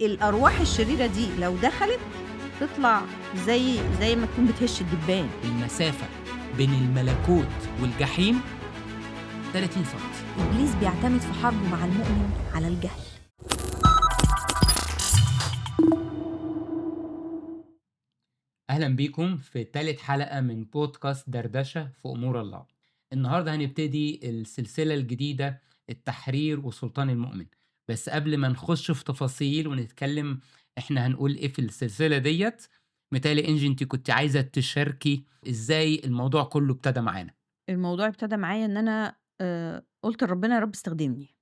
الأرواح الشريرة دي لو دخلت تطلع زي ما تكون بتهش الدبان. المسافة بين الملكوت والجحيم 30 سم. إبليس بيعتمد في حربه مع المؤمن على الجهل. أهلا بيكم في تالت حلقة من بودكاست دردشة في أمور الله. النهاردة هنبتدي السلسلة الجديدة التحرير وسلطان المؤمن. بس قبل ما نخش في تفاصيل ونتكلم إحنا هنقول إيه في السلسلة ديت، متهيألي إنجي أنت كنت عايزة تشاركي إزاي الموضوع كله ابتدى معانا. الموضوع ابتدى معايا إن أنا قُلت لربنا يا رب استخدمني.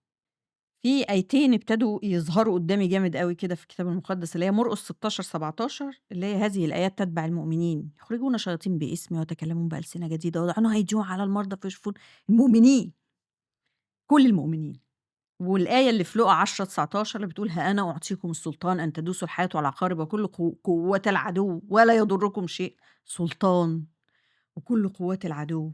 في آيتين ابتدوا يظهروا قدّامي جامد أوي كده في الكتاب المقدس، اللي هي مرقس 16، 17، اللي هي هذه الآيات تتبع المؤمنين، يخرجون شياطين باسمي ويتكلمون بألسنة جديدة ويضعون أيديهم على المرضى فيشفون. المؤمنين، كل المؤمنين. والآية اللي في لوقا 10، 19 اللي بتقول ها أنا أعطيكم السلطان أن تدوسوا الحياة والعقارب وكل قوات العدو ولا يضركم شيء. سلطان وكل قوات العدو.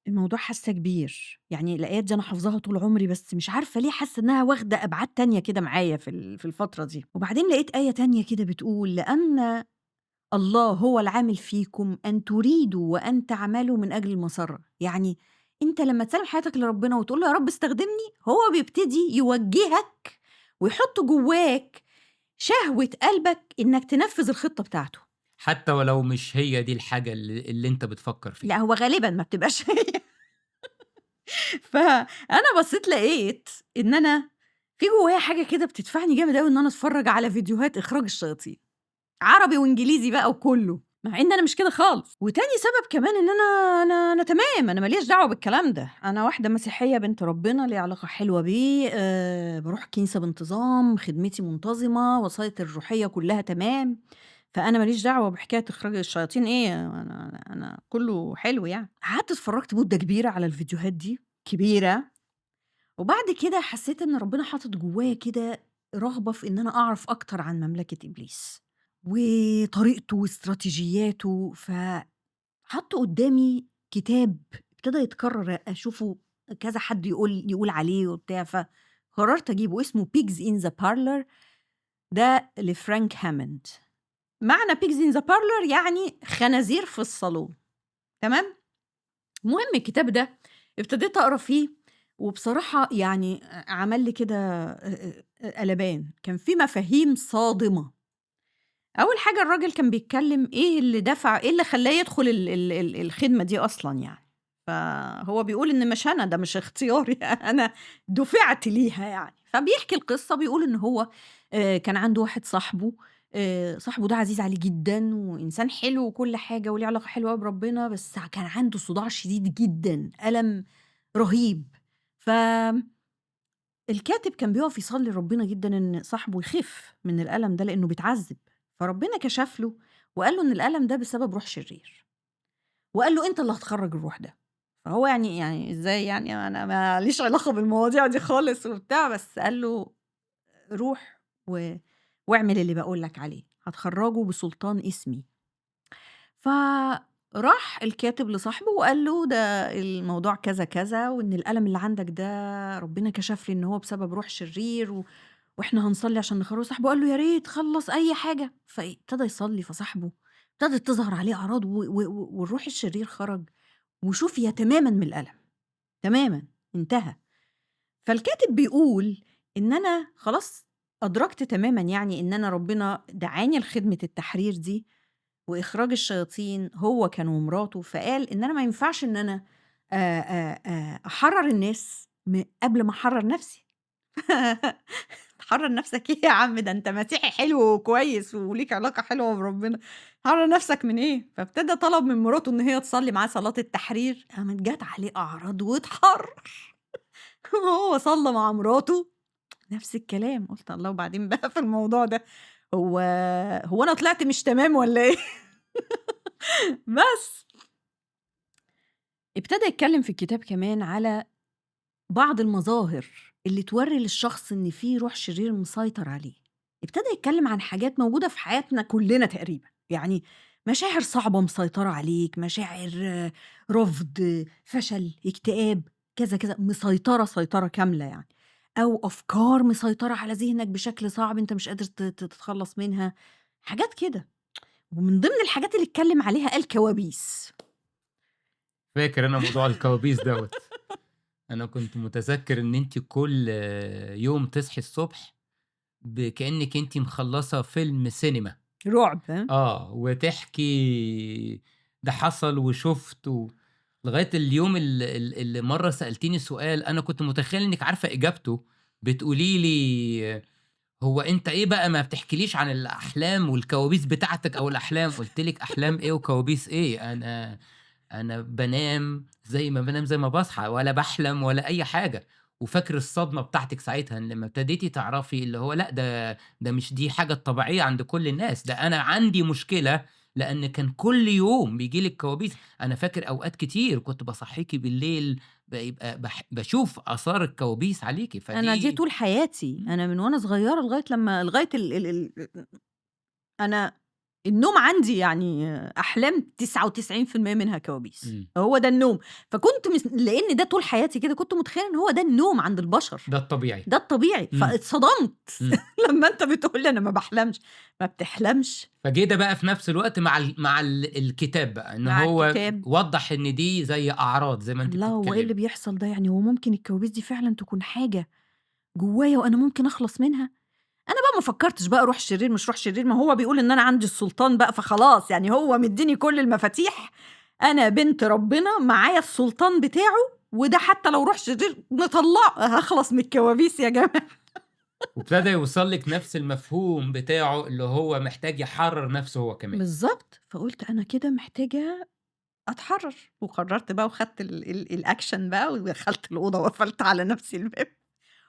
الموضوع حاسة كبير، يعني الآيات دي أنا حافظاها طول عمري، بس مش عارفة ليه حاسة إنها واخدة أبعاد تانية كده معايا في الفترة دي. وبعدين لقيت آية تانية كده بتقول لأن الله هو العامل فيكم أن تريدوا وأن تعملوا من أجل المسرة. يعني أنت لما تسلم حياتك لربنا وتقول له يا رب استخدمني، هو بيبتدي يوجهك ويحط جواك شهوة قلبك إنك تنفذ الخطة بتاعته. حتى ولو مش هي دي الحاجة اللي أنت بتفكر فيها. لا، هو غالبا ما بتبقاش هي. فأنا بصيت لقيت إن أنا في جوايا حاجة كده بتدفعني جامد أوي إن أنا أتفرج على فيديوهات إخراج الشياطين، عربي وإنجليزي بقى وكله، مع إن أنا مش كده خالص. وتاني سبب كمان إن أنا تمام، أنا ماليش دعوة بالكلام ده. أنا واحدة مسيحية بنت ربنا، ليا علاقة حلوة بيه، بروح كنيسة بانتظام، خدمتي منتظمة، وسايطي الروحية كلها تمام. فأنا ماليش دعوة بحكاية إخراج الشياطين إيه، أنا كله حلو يعني. قعدت اتفرجت مدة كبيرة على الفيديوهات دي، كبيرة. وبعد كده حسيت إن ربنا حاطط جوايا كده رغبة في إن أنا أعرف أكتر عن مملكة إبليس وطريقته واستراتيجياته. فحط قدامي كتاب ابتدى يتكرر أشوفه، كذا حد يقول عليه وبتاع، فقررت أجيبه. اسمه Pigs in the Parlor، ده لفرانك هاموند. معنى Pigs in the Parlor يعني خنازير في الصالون، تمام؟ المهم الكتاب ده ابتديت أقرا فيه، وبصراحة يعني عمل لي كده قلبان. كان في مفاهيم صادمة. أول حاجة الراجل كان بيتكلم إيه اللي دفع، إيه اللي خلاه يدخل الخدمة دي أصلا يعني. فهو بيقول إن مش أنا، ده مش اختياري. أنا دفعت ليها يعني. فبيحكي القصة، بيقول إن هو كان عنده واحد صاحبه، صاحبه ده عزيز عليه جدا وإنسان حلو وكل حاجة وليه علاقة حلوة بربنا، بس كان عنده صداع شديد جدا، ألم رهيب. فالكاتب كان بيقف يصلي ربنا جدا إن صاحبه يخف من الألم ده لأنه بيتعذب. فربنا كشف له وقال له إن الألم ده بسبب روح شرير، وقال له أنت اللي هتخرج الروح ده. فهو يعني إزاي يعني، أنا ما ليش علاقة بالمواضيع دي خالص وبتاع، بس قال له روح واعمل اللي بقول لك عليه، هتخرجه بسلطان اسمي. فراح الكاتب لصاحبه وقال له ده الموضوع كذا كذا، وإن الألم اللي عندك ده ربنا كشف لي إن هو بسبب روح شرير وإحنا هنصلي عشان نخرجه. صاحبه قال له يا ريت خلص أي حاجة. فابتدى يصلي، فصاحبه ابتدت تظهر عليه أعراض والروح الشرير خرج وشفي تماما من الألم، تماما انتهى. فالكاتب بيقول إن أنا خلاص أدركت تماما يعني إن أنا ربنا دعاني لخدمة التحرير دي وإخراج الشياطين هو كان ومراته. فقال إن أنا ما ينفعش إن أنا أحرر الناس قبل ما أحرر نفسي. تحرر نفسك إيه يا عم، ده أنت مسيحي حلو وكويس وليك علاقة حلوة بربنا، تحرر نفسك من إيه؟ فابتدى طلب من مراته إن هي تصلي معاه صلاة التحرير، قامت جات عليه أعراض واتحرر. هو صلى مع مراته نفس الكلام. قلت الله، وبعدين بقى في الموضوع ده هو هو أنا طلعت مش تمام ولا إيه؟ بس ابتدى يتكلم في الكتاب كمان على بعض المظاهر اللي توري للشخص إن في روح شرير مسيطر عليه. ابتدى يتكلم عن حاجات موجودة في حياتنا كلنا تقريبا، يعني مشاعر صعبة مسيطرة عليك، مشاعر رفض، فشل، اكتئاب، كذا كذا، مسيطرة سيطرة كاملة يعني. أو أفكار مسيطرة على ذهنك بشكل صعب أنت مش قادر تتخلّص منها، حاجات كده. ومن ضمن الحاجات اللي اتكلّم عليها الكوابيس. فاكر أنا موضوع الكوابيس دوّة. أنا كنت متذكر إن أنتِ كل يوم تصحي الصبح كأنِّك أنتِ مخلّصة فيلم سينما. رعب ها؟ وتحكي ده حصل وشُفت لغاية اليوم اللي مرّة سألتيني سؤال أنا كنت متخيّل إنِّك عارفة إجابته، بتقولي لي: "هو أنت إيه بقى ما بتحكيليش عن الأحلام والكوابيس بتاعتك أو الأحلام؟" قُلت لِك: "أحلام إيه وكوابيس إيه؟ أنا بانام زي ما باصحى ولا باحلم ولا أي حاجة." وفاكر الصدمة بتاعتِك ساعتها إن لمّا ابتديتِ تعرفي اللي هو لأ، ده مش دي حاجة طبيعية عند كل الناس، ده أنا عندي مشكلة لإن كان كل يوم بييجي لِك كوابيس. أنا فاكر أوقات كتير كنت باصحّيكِ بالليل بيبقى باشوف آثار الكوابيس عليكِ، أنا دي فدي طول حياتي، إمم، أنا من وأنا صغيّرة لغاية أنا النوم عندي يعني أحلام 99% منها كوابيس، إمم، هو ده النوم. فكنت لإن ده طول حياتي كده، كنت متخيلة إن هو ده النوم عند البشر، ده الطبيعي. ده الطبيعي، إمم، فاتصدمت إمم. لمّا أنت بتقول لي أنا ما باحلمش، ما بتحلمش فجه ده بقى في نفس الوقت مع الكتاب بقى، إن مع هو الكتاب. وضّح إن دي زي أعراض زي ما أنتِ الله هو إيه اللي بتتكلمي. بيحصل ده؟ يعني هو ممكن الكوابيس دي فعلًا تكون حاجة جوايا وأنا ممكن أخلص منها؟ أنا بقى ما فكّرتش بقى روح شرير مش روح شرير، ما هو بيقول إن أنا عندي السلطان بقى فخلاص، يعني هو مدّيني كل المفاتيح، أنا بنت ربنا معايا السلطان بتاعه، وده حتى لو روح شرير هاخلص من الكوابيس يا جماعة. وابتدى يوصل لِك نفس المفهوم بتاعه اللي هو محتاج يحرّر نفسه هو كمان. بالضبط، فقُلت أنا كده محتاجة أتحرّر، وقررت بقى وخدت الأكشن بقى ودخلت الأوضة وقفلت على نفسي الباب،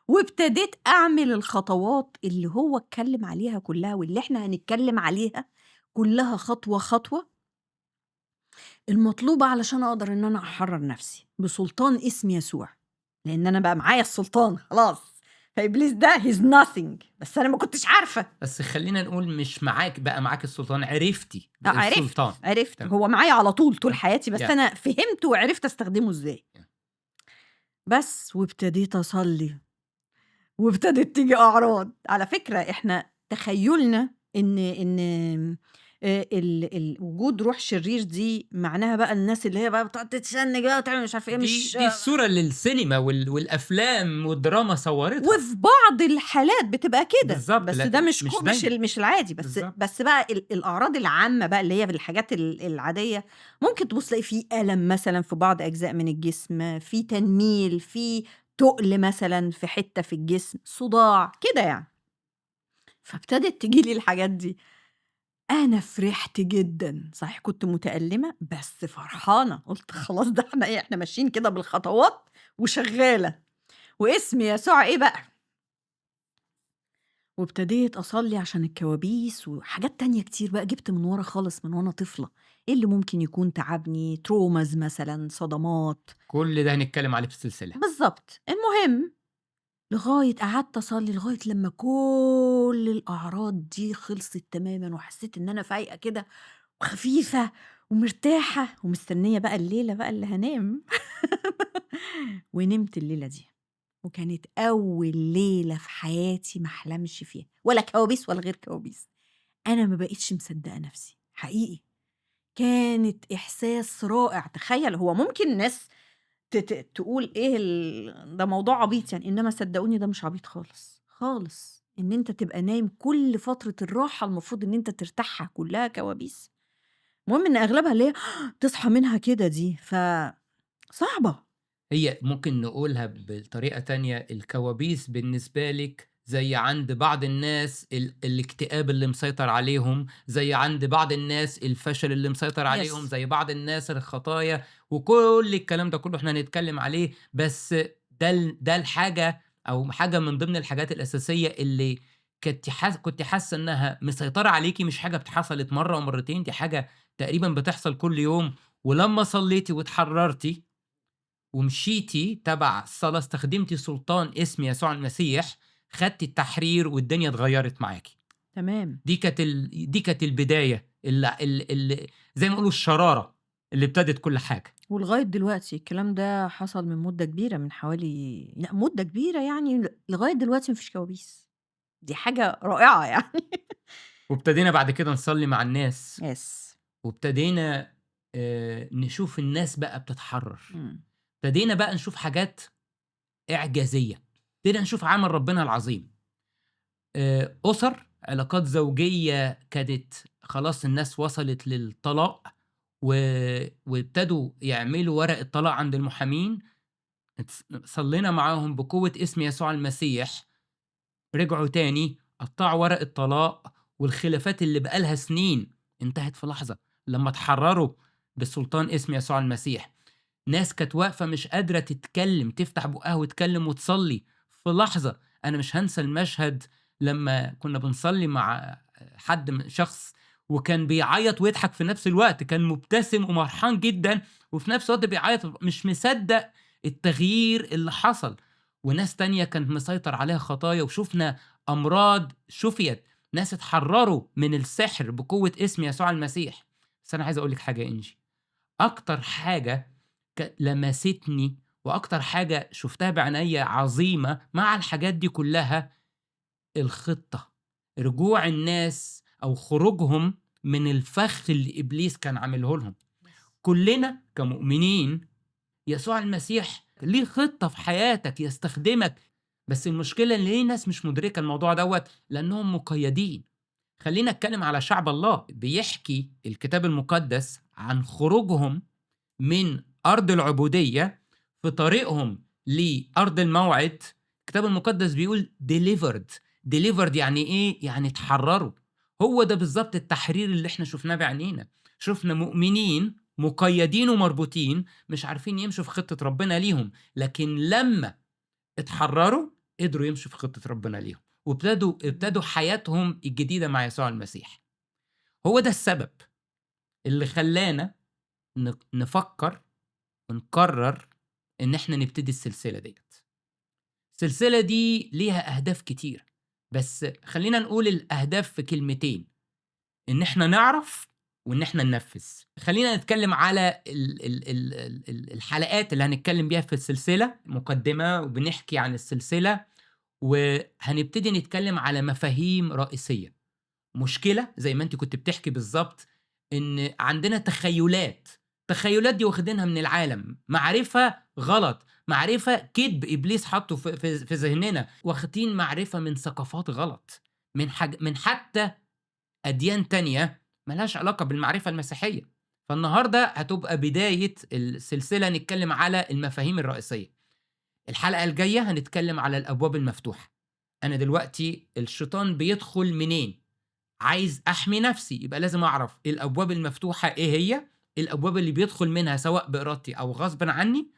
وابتديت أعمل الخطوات اللي هو اتكلم عليها كلّها واللي إحنا هنتكلم عليها كلّها خطوة، خطوة، المطلوبة علشان أقدر إن أنا أحرّر نفسي بسلطان اسم يسوع، لإن أنا بقى معايا السلطان خلاص، فإبليس ده he's nothing بس أنا ما كنتش عارفة. بس خلّينا نقول مش بقى معاكِ السلطان، عرفتِ عرفت، السلطان. عرفت، تمام. هو معايا على طول تمام. حياتي، بس yeah. أنا فهمت وعرفت أستخدمه إزاي. yeah. بس وابتديت أصلّي، وابتدت تيجي أعراض، على فكرة إحنا تخيُّلنا إن وجود روح شرير دي معناها بقى الناس اللي هي بقى بتقعد تتشنج بقى وتعمل مش عارفة إيه، مش دي الصورة اللي السينما والأفلام والدراما صوّرتها. وفي بعض الحالات بتبقى كده، بالضبط، بس ده لكن مش مش دايمًا. مش العادي، بس بالضبط. بس بقى الأعراض العامة بقى اللي هي بالحاجات العادية، ممكن تبُص تلاقي في ألم مثلًا في بعض أجزاء من الجسم، في تنميل، في تُقل مثلًا في حتة في الجسم، صداع، كده يعني. فابتدت تيجي لي الحاجات دي، أنا فرحت جدًا، صحيح كنت متألمة بس فرحانة، قُلت خلاص ده إحنا إيه، إحنا ماشيين كده بالخطوات وشغالة، واسم يسوع إيه بقى. وابتديت أصلّي عشان الكوابيس وحاجات تانية كتير بقى جِبت من ورا خالص من وأنا طفلة، إيه اللي ممكن يكون تعبني، traumas مثلًا، صدمات، كل ده هنتكلم عليه في السلسلة. بالضبط. المهم قعدت أصلّي لغاية لمّا كل الأعراض دي خلصت تمامًا وحسيت إن أنا فايقة كده وخفيفة ومرتاحة ومستنية بقى الليلة بقى اللي هانام. ونمت الليلة دي، وكانت أول ليلة في حياتي ما أحلمش فيها، ولا كوابيس ولا غير كوابيس. أنا ما بقيتش مصدقة نفسي، حقيقي. كانت إحساس رائع، تخيل هو ممكن ناس تقول إيه ده موضوع عبيط يعني، إنما صدقوني ده مش عبيط خالص، خالص. إن أنت تبقى نايم كل فترة الراحة المفروض إن أنت ترتاحها كلها كوابيس، المهم إن أغلبها اللي هي تصحى منها كده دي، صعبة. هي ممكن نقولها بطريقة تانية، الكوابيس بالنسبة لِك زي عند بعض الناس الاكتئاب اللي مسيطر عليهم، زي عند بعض الناس الفشل اللي مسيطر عليهم، يس. زي بعض الناس الخطايا، وكل الكلام ده كله إحنا هنتكلم عليه، بس ده الحاجة أو حاجة من ضمن الحاجات الأساسية اللي كنتِ حاسة إنها مسيطرة عليكِ، مش حاجة حصلت مرة ومرتين، دي حاجة تقريبًا بتحصل كل يوم، ولمّا صليتِ واتحررتِ ومشيتِ تبع الصلاة، استخدمتِ سلطان اسم يسوع المسيح، خدتِ التحرير والدنيا اتغيّرت معاكِ. تمام. دي كانت البداية زي ما يقولوا الشرارة اللي ابتدت كل حاجة. ولغاية دلوقتي الكلام ده حصل من مدة كبيرة، من حوالي لأ مدة كبيرة يعني لغاية دلوقتي ما فيش كوابيس، دي حاجة رائعة يعني. وابتدينا بعد كده نصلّي مع الناس، يس. وابتدينا نشوف الناس بقى بتتحرّر، إمم. ابتدينا بقى نشوف حاجات إعجازية، ابتدينا نشوف عمل ربنا العظيم. أُسَر، علاقات زوجية كانت خلاص الناس وصلت للطلاق و وابتدوا يعملوا ورق الطلاق عند المحامين، صلّينا معاهم بقوة اسم يسوع المسيح، رجعوا تاني قطّعوا ورق الطلاق، والخلافات اللي بقى لها سنين انتهت في لحظة لمّا اتحرّروا بسُلطان اسم يسوع المسيح. ناس كانت واقفة مش قادرة تتكلّم، تفتح بُقّها وتكلّم وتصلّي في لحظة. أنا مش هانسى المشهد لمّا كُنّا بنصلّي مع شخص وكان بيعيّط ويضحك في نفس الوقت، كان مبتسم وفرحان جدًا وفي نفس الوقت بيعيّط مش مصدّق التغيير اللي حصل. وناس تانية كان مسيطر عليها خطايا وشُفنا أمراض شُفيت، ناس اتحرّروا من السحر بقوة اسم يسوع المسيح. بس أنا عايز أقول لِك حاجة يا إنجي، أكتر حاجة لمستني وأكتر حاجة شُفتها بعينيّا عظيمة مع الحاجات دي كلّها، الخطة، رجوع الناس أو خروجهم من الفخ اللي إبليس كان عامله لهم. كلّنا كمؤمنين يسوع المسيح ليه خطة في حياتك يستخدمك، بس المشكلة إن ليه ناس مش مدركة الموضوع دوّة لأنهم مقيدين. خلّيني أتكلم على شعب الله، بيحكي الكتاب المقدس عن خروجهم من أرض العبودية في طريقهم لأرض الموعد. الكتاب المقدس بيقول delivered يعني إيه؟ يعني اتحرروا. هو ده بالضبط التحرير اللي إحنا شُفناه بعينينا. شُفنا مؤمنين مقيدين ومربوطين مش عارفين يمشوا في خطة ربنا ليهم، لكن لمّا اتحرروا قدروا يمشوا في خطة ربنا ليهم، ابتدوا حياتهم الجديدة مع يسوع المسيح. هو ده السبب اللي خلّانا نفكّر ونقرر إن إحنا نبتدي السلسلة ديّة. السلسلة دي ليها أهداف كتيرة، بس خلّينا نقول الأهداف في كلمتين، إن إحنا نعرف وإن إحنا ننفّذ. خلّينا نتكلم على الحلقات اللي هنتكلم بيها في السلسلة، مقدمة وبنحكي عن السلسلة، وهنبتدي نتكلم على مفاهيم رئيسية. مشكلة زي ما أنتِ كنتِ بتحكي بالضبط، إن عندنا تخيُّلات، التخيُّلات دي واخدينها من العالم، معرفة غلط، معرفة كدب إبليس حاطّه في ذهننا، واخدين معرفة من ثقافات غلط، من حتى أديان تانية ما لهاش علاقة بالمعرفة المسيحية. فالنهارده هتبقى بداية السلسلة نتكلم على المفاهيم الرئيسية. الحلقة الجاية هنتكلم على الأبواب المفتوحة. أنا دلوقتي الشيطان بيدخل منين؟ عايز أحمي نفسي، يبقى لازم أعرف الأبواب المفتوحة إيه هي، الأبواب اللي بيدخل منها سواء بإرادتي أو غصبًا عني،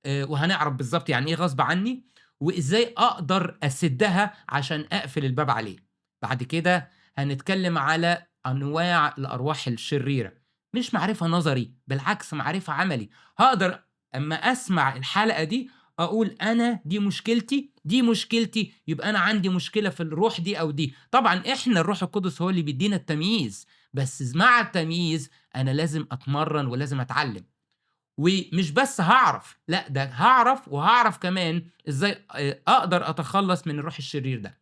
وهنعرف بالضبط يعني إيه غصب عني، وإزاي أقدر أسدّها عشان أقفل الباب عليه. بعد كده هنتكلم على أنواع الأرواح الشريرة، مش معرفة نظري، بالعكس معرفة عملي. هاقدر أمّا أسمع الحلقة دي أقول أنا دي مشكلتي، دي مشكلتي، يبقى أنا عندي مشكلة في الروح دي أو دي. طبعًا إحنا الروح القدس هو اللي بيدّينا التمييز، بس مع التمييز أنا لازم أتمرّن ولازم أتعلّم. ومش بس هاعرف، لأ ده هاعرف كمان إزاي أقدر أتخلّص من الروح الشرير ده.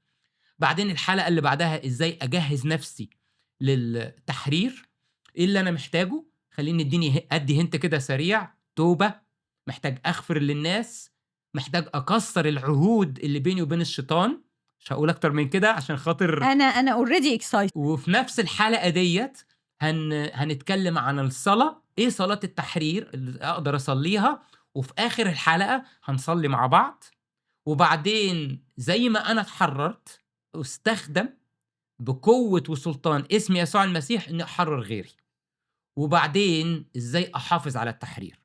بعدين الحلقة اللي بعدها إزاي أجهّز نفسي للتحرير، إيه اللي أنا محتاجه؟ خلّيني أدّي hint كده سريع، توبة، محتاج أغفر للناس، محتاج أكسّر العهود اللي بيني وبين الشيطان، مش هاقول أكتر من كده عشان خاطر. أنا already excited. وفي نفس الحلقة ديّة هنتكلم عن الصلاة، إيه صلاة التحرير اللي أقدر أصلّيها، وفي آخر الحلقة هنصلّي مع بعض، وبعدين زي ما أنا اتحرّرت أُستخدم بقوة وسلطان اسم يسوع المسيح إني أحرّر غيري، وبعدين إزاي أحافظ على التحرير.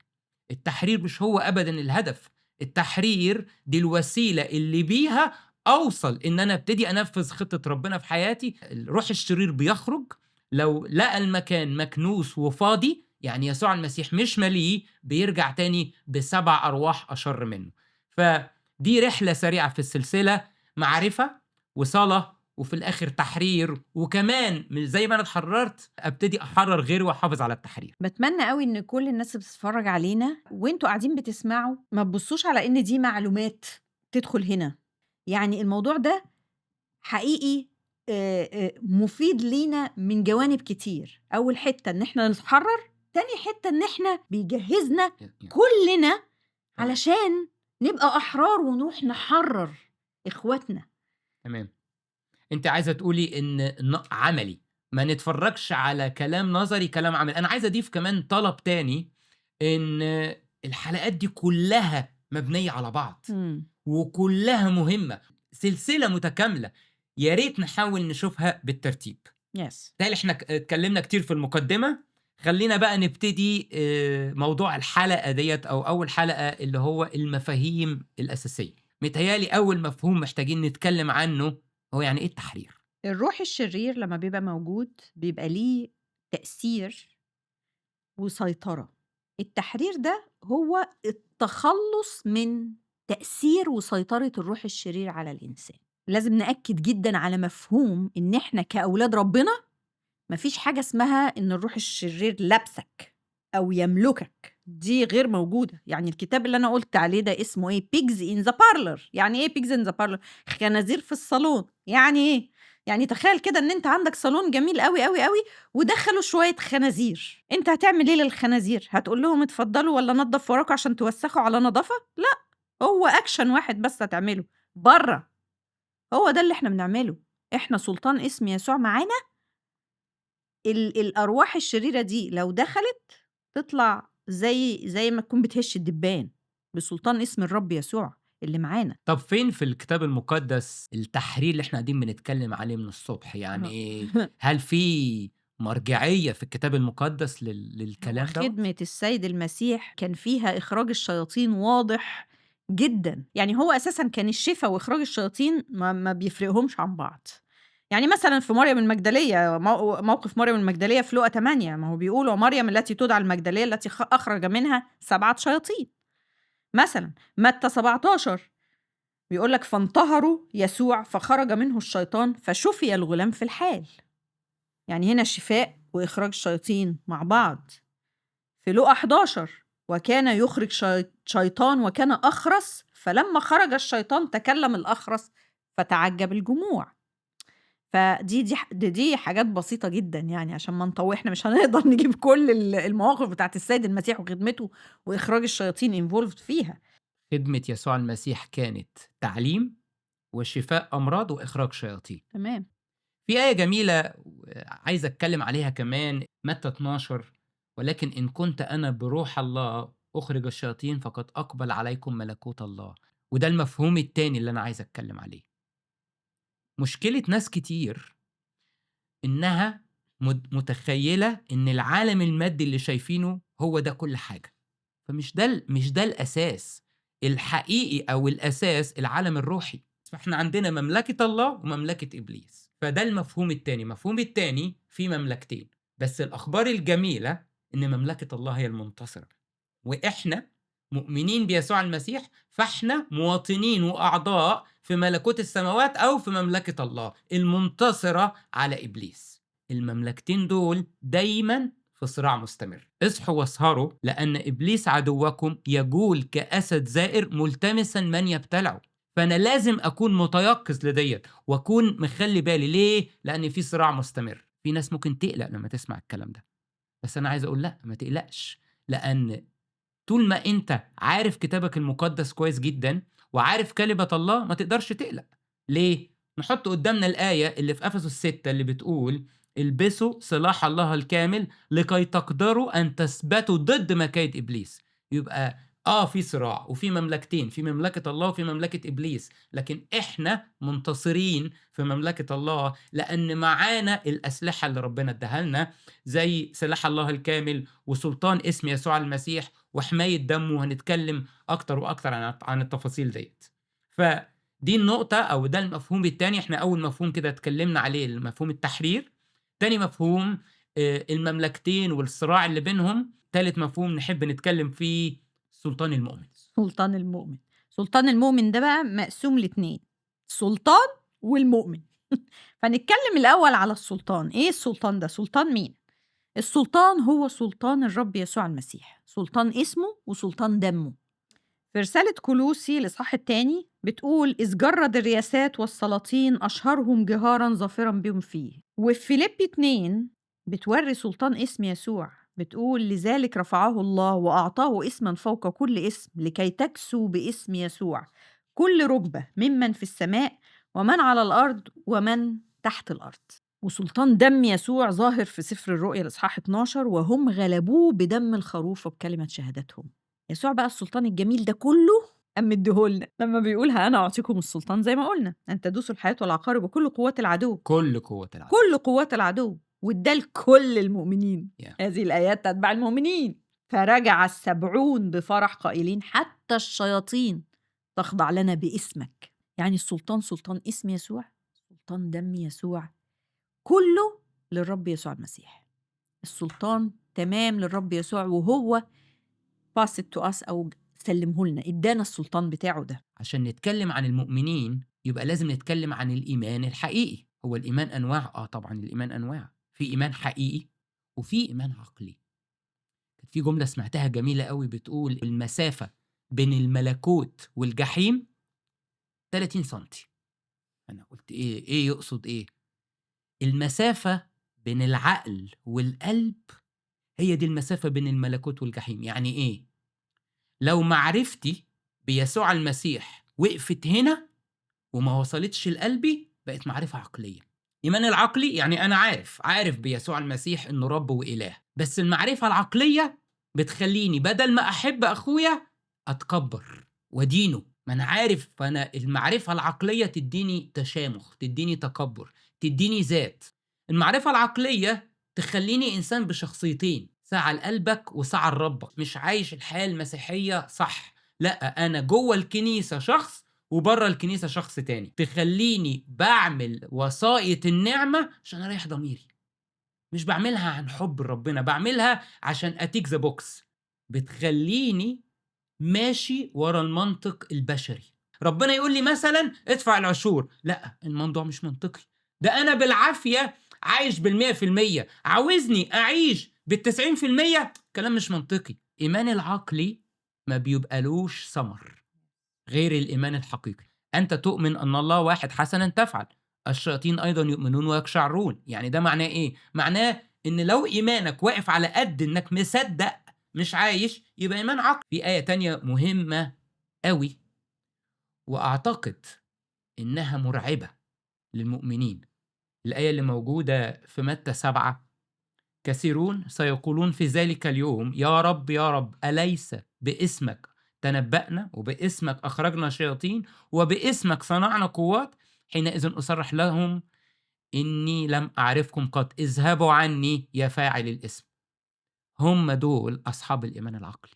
التحرير مش هو أبدًا الهدف، التحرير دي الوسيلة اللي بيها أوصل إن أنا أبتدي أنفّذ خطة ربنا في حياتي. الروح الشرير بيخرج لو لقى المكان مكنوس وفاضي، يعني يسوع المسيح مش ماليه، بيرجع تاني ب7 أرواح أشَر منه. فدي رحلة سريعة في السلسلة، معرفة وصلاة وفي الآخر تحرير، وكمان مش زي ما أنا اتحررت أبتدي أحرر غيري وأحافظ على التحرير. بتمنى قوي ان كل الناس اللي بتتفرج علينا وانتوا قاعدين بتسمعوا ما تبصوش على ان دي معلومات تدخل هنا. يعني الموضوع ده حقيقي مفيد لينا من جوانب كتير. اول حتة ان احنا نتحرر، تاني حتة ان احنا بيجهزنا كلنا تمام. علشان نبقى احرار ونروح نحرر اخواتنا. تمام. أنتِ عايزة تقولي إن عملي، ما نتفرّجش على كلام نظري، كلام عملي. أنا عايز أضيف كمان طلب تاني، إن الحلقات دي كلّها مبنية على بعض، وكلّها مهمة، سلسلة متكاملة، يا ريت نحاول نشوفها بالترتيب. يس. بيتهيأ لي إحنا اتكلّمنا كتير في المقدمة، خلّينا بقى نبتدي موضوع الحلقة ديّة أو أول حلقة اللي هو المفاهيم الأساسية. متهيأ لي أول مفهوم محتاجين نتكلّم عنه هو يعني إيه التحرير؟ الروح الشرير لما بيبقى موجود بيبقى ليه تأثير وسيطرة. التحرير ده هو التخلص من تأثير وسيطرة الروح الشرير على الإنسان. لازم نأكد جدا على مفهوم إن إحنا كأولاد ربنا مفيش حاجة اسمها إن الروح الشرير لابسك أو يملكك، دي غير موجودة. يعني الكتاب اللي أنا قلت عليه ده اسمه إيه؟ pigs in the parlor. يعني إيه pigs in the parlor؟ خنازير في الصالون. يعني إيه؟ يعني تخيل كده إن أنت عندك صالون جميل قوي قوي قوي ودخلوا شوية خنازير، أنت هتعمل إيه للخنازير؟ هتقول لهم اتفضلوا ولا نظف وراكم عشان توسخوا على نظافة؟ لا، هو أكشن واحد بس هتعمله بره. هو ده اللي إحنا بنعمله. إحنا سلطان اسم يسوع معانا. الأرواح الشريرة دي لو دخلت تطلع زي ما تكون بتهش الدبان بسلطان اسم الرب يسوع اللي معانا. طب فين في الكتاب المقدس التحرير اللي إحنا قاعدين بنتكلّم عليه من الصبح؟ يعني هل في مرجعية في الكتاب المقدس هو للكلام دوّة؟ خدمة السيد المسيح كان فيها إخراج الشياطين واضح جدًا. يعني هو أساسًا كان الشفا وإخراج الشياطين ما بيفرقهمش عن بعض. يعني مثلًا في مريم المجدلية، موقف مريم المجدلية في لوقا 8، ما هو بيقول: "ومريم التي تدعى المجدلية التي أخرج منها 7 شياطين." مثلًا متى 17 بيقول لك: "فانتهروا يسوع فخرج منه الشيطان فشُفي الغلام في الحال." يعني هنا الشفاء وإخراج الشياطين مع بعض. في لوقا 11 وكان يخرج شيطان وكان أخرس، فلما خرج الشيطان تكلم الأخرس فتعجب الجموع. فدي حاجات بسيطة جدا، يعني عشان ما نطول احنا مش هنقدر نجيب كل المواقف بتاعت السيد المسيح وخدمته وإخراج الشياطين انفولفد فيها. خدمة يسوع المسيح كانت تعليم وشفاء أمراض وإخراج شياطين. تمام. في آية جميلة عايز أتكلّم عليها كمان، متى 12: "ولكن إن كنت أنا بروح الله أخرج الشياطين فقد أقبل عليكم ملكوت الله." وده المفهوم التاني اللي أنا عايز أتكلّم عليه. مشكلة ناس كتير إنها متخيّلة إن العالم المادي اللي شايفينه هو ده كل حاجة، فمش مش ده الأساس، الحقيقي أو الأساس العالم الروحي. فإحنا عندنا مملكة الله ومملكة إبليس، فده المفهوم التاني. المفهوم التاني فيه مملكتين، بس الأخبار الجميلة إن مملكة الله هي المنتصرة، وإحنا مؤمنين بيسوع المسيح، فإحنا مواطنين وأعضاء في ملكوت السماوات أو في مملكة الله المنتصرة على إبليس. المملكتين دول دايماً في صراع مستمر. اصحوا واسهروا لأن إبليس عدوكم يجول كأسد زائر ملتمساً من يبتلعه. فأنا لازم أكون متيقظ لديت وأكون مخلي بالي. ليه؟ لأن في صراع مستمر. في ناس ممكن تقلق لما تسمع الكلام ده، بس أنا عايز أقول لأ، ما تقلقش، لأن طول ما أنت عارف كتابك المقدس كويس جدًا، وعارف كلمة الله، ما تقدرش تقلق. ليه؟ نحط قدامنا الآية اللي في أفسس 6 اللي بتقول: "البسوا سلاح الله الكامل لكي تقدروا أن تثبتوا ضد مكايد إبليس." يبقى في صراع وفي مملكتين، في مملكة الله وفي مملكة إبليس، لكن إحنا منتصرين في مملكة الله، لأن معانا الأسلحة اللي ربنا اداها لنا، زي سلاح الله الكامل وسلطان اسم يسوع المسيح وحماية دمه. وهنتكلم أكتر وأكتر عن التفاصيل ديّة. فدي النقطة أو ده المفهوم التاني. إحنا أول مفهوم كده اتكلمنا عليه مفهوم التحرير، تاني مفهوم المملكتين والصراع اللي بينهم، تالت مفهوم نحب نتكلم فيه سلطان المؤمن. سلطان المؤمن. سلطان المؤمن ده بقى مقسوم لاتنين: سلطان والمؤمن. فنتكلم الأول على السلطان. إيه السلطان ده؟ سلطان مين؟ السلطان هو سلطان الرب يسوع المسيح، سلطان اسمه وسلطان دمه. في رسالة كولوسي الإصحاح التاني بتقول: إذ جرد الرياسات والسلاطين أشهرهم جهارا ظافرا بهم فيه. وفي فيليبي 2 بتوري سلطان اسم يسوع، بتقول: لذلك رفعه الله وأعطاه اسما فوق كل اسم، لكي تكسو باسم يسوع كل ركبة ممن في السماء ومن على الأرض ومن تحت الأرض. وسلطان دم يسوع ظاهر في سفر الرؤيا الإصحاح 12: وهم غلبوه بدم الخروف وبكلمة شهادتهم. يسوع بقى السلطان الجميل ده كله قام مديهولنا لما بيقولها: أنا أعطيكم السلطان، زي ما قلنا، أن تدوسوا الحياة والعقارب وكل قوات العدو. كل قوة العدو. كل قوات العدو، واداه لكل المؤمنين. Yeah. هذه الآيات تتبع المؤمنين. فرجع 70 بفرح قائلين: حتى الشياطين تخضع لنا باسمك. يعني السلطان سلطان اسم يسوع، سلطان دم يسوع، كله للرب يسوع المسيح. السلطان تمام للرب يسوع، وهو pass it to us أو سلمه لنا، ادانا السلطان بتاعه ده. عشان نتكلم عن المؤمنين يبقى لازم نتكلم عن الإيمان الحقيقي. هو الإيمان أنواع؟ طبعا الإيمان أنواع. في إيمان حقيقي وفي إيمان عقلي. كانت في جملة سمعتها جميلة قوي بتقول: المسافة بين الملكوت والجحيم 30 سنتي. أنا قلت إيه يقصد إيه؟ المسافة بين العقل والقلب هي دي المسافة بين الملكوت والجحيم. يعني إيه؟ لو معرفتي بيسوع المسيح وقفت هنا وما وصلتش لقلبي، بقت معرفة عقلية. إيمان العقلي يعني أنا عارف بيسوع المسيح إنه رب وإله، بس المعرفة العقلية بتخليني بدل ما أحب أخويا أتكبر ودينه. ما أنا عارف، فأنا المعرفة العقلية تديني تشامخ، تديني تكبر، تديني ذات. المعرفة العقلية تخليني إنسان بشخصيتين، ساعة لقلبك وساعة لربك. مش عايش الحياة المسيحية صح، لأ، أنا جوه الكنيسة شخص وبره الكنيسة شخص تاني. تخليني بعمل وسائط النعمة عشان أريح ضميري، مش بعملها عن حب ربنا، بعملها عشان أتيك ذا بوكس. بتخليني ماشي ورا المنطق البشري. ربنا يقول لي مثلا ادفع العشور، لا، الموضوع مش منطقي. ده أنا بالعافية عايش بال100%، عاوزني أعيش بال90%. كلام مش منطقي. إيمان العقلي ما بيبقالوش ثمر غير الإيمان الحقيقي. أنت تؤمن أن الله واحد، حسنا تفعل، الشياطين أيضا يؤمنون ويقشعرون. يعني ده معناه إيه؟ معناه إن لو إيمانك واقف على قد إنك مصدق مش عايش، يبقى إيمان عقل. في آية تانية مهمة قوي وأعتقد إنها مرعبة للمؤمنين، الآية اللي موجودة في متى 7: كثيرون سيقولون في ذلك اليوم: يا رب يا رب، أليس باسمك تنبأنا، وباسمك أخرجنا شياطين، وباسمك صنعنا قوات؟ حينئذ أصرح لهم: إني لم أعرفكم قط، اذهبوا عني يا فاعل الاسم. هم دول أصحاب الإيمان العقلي،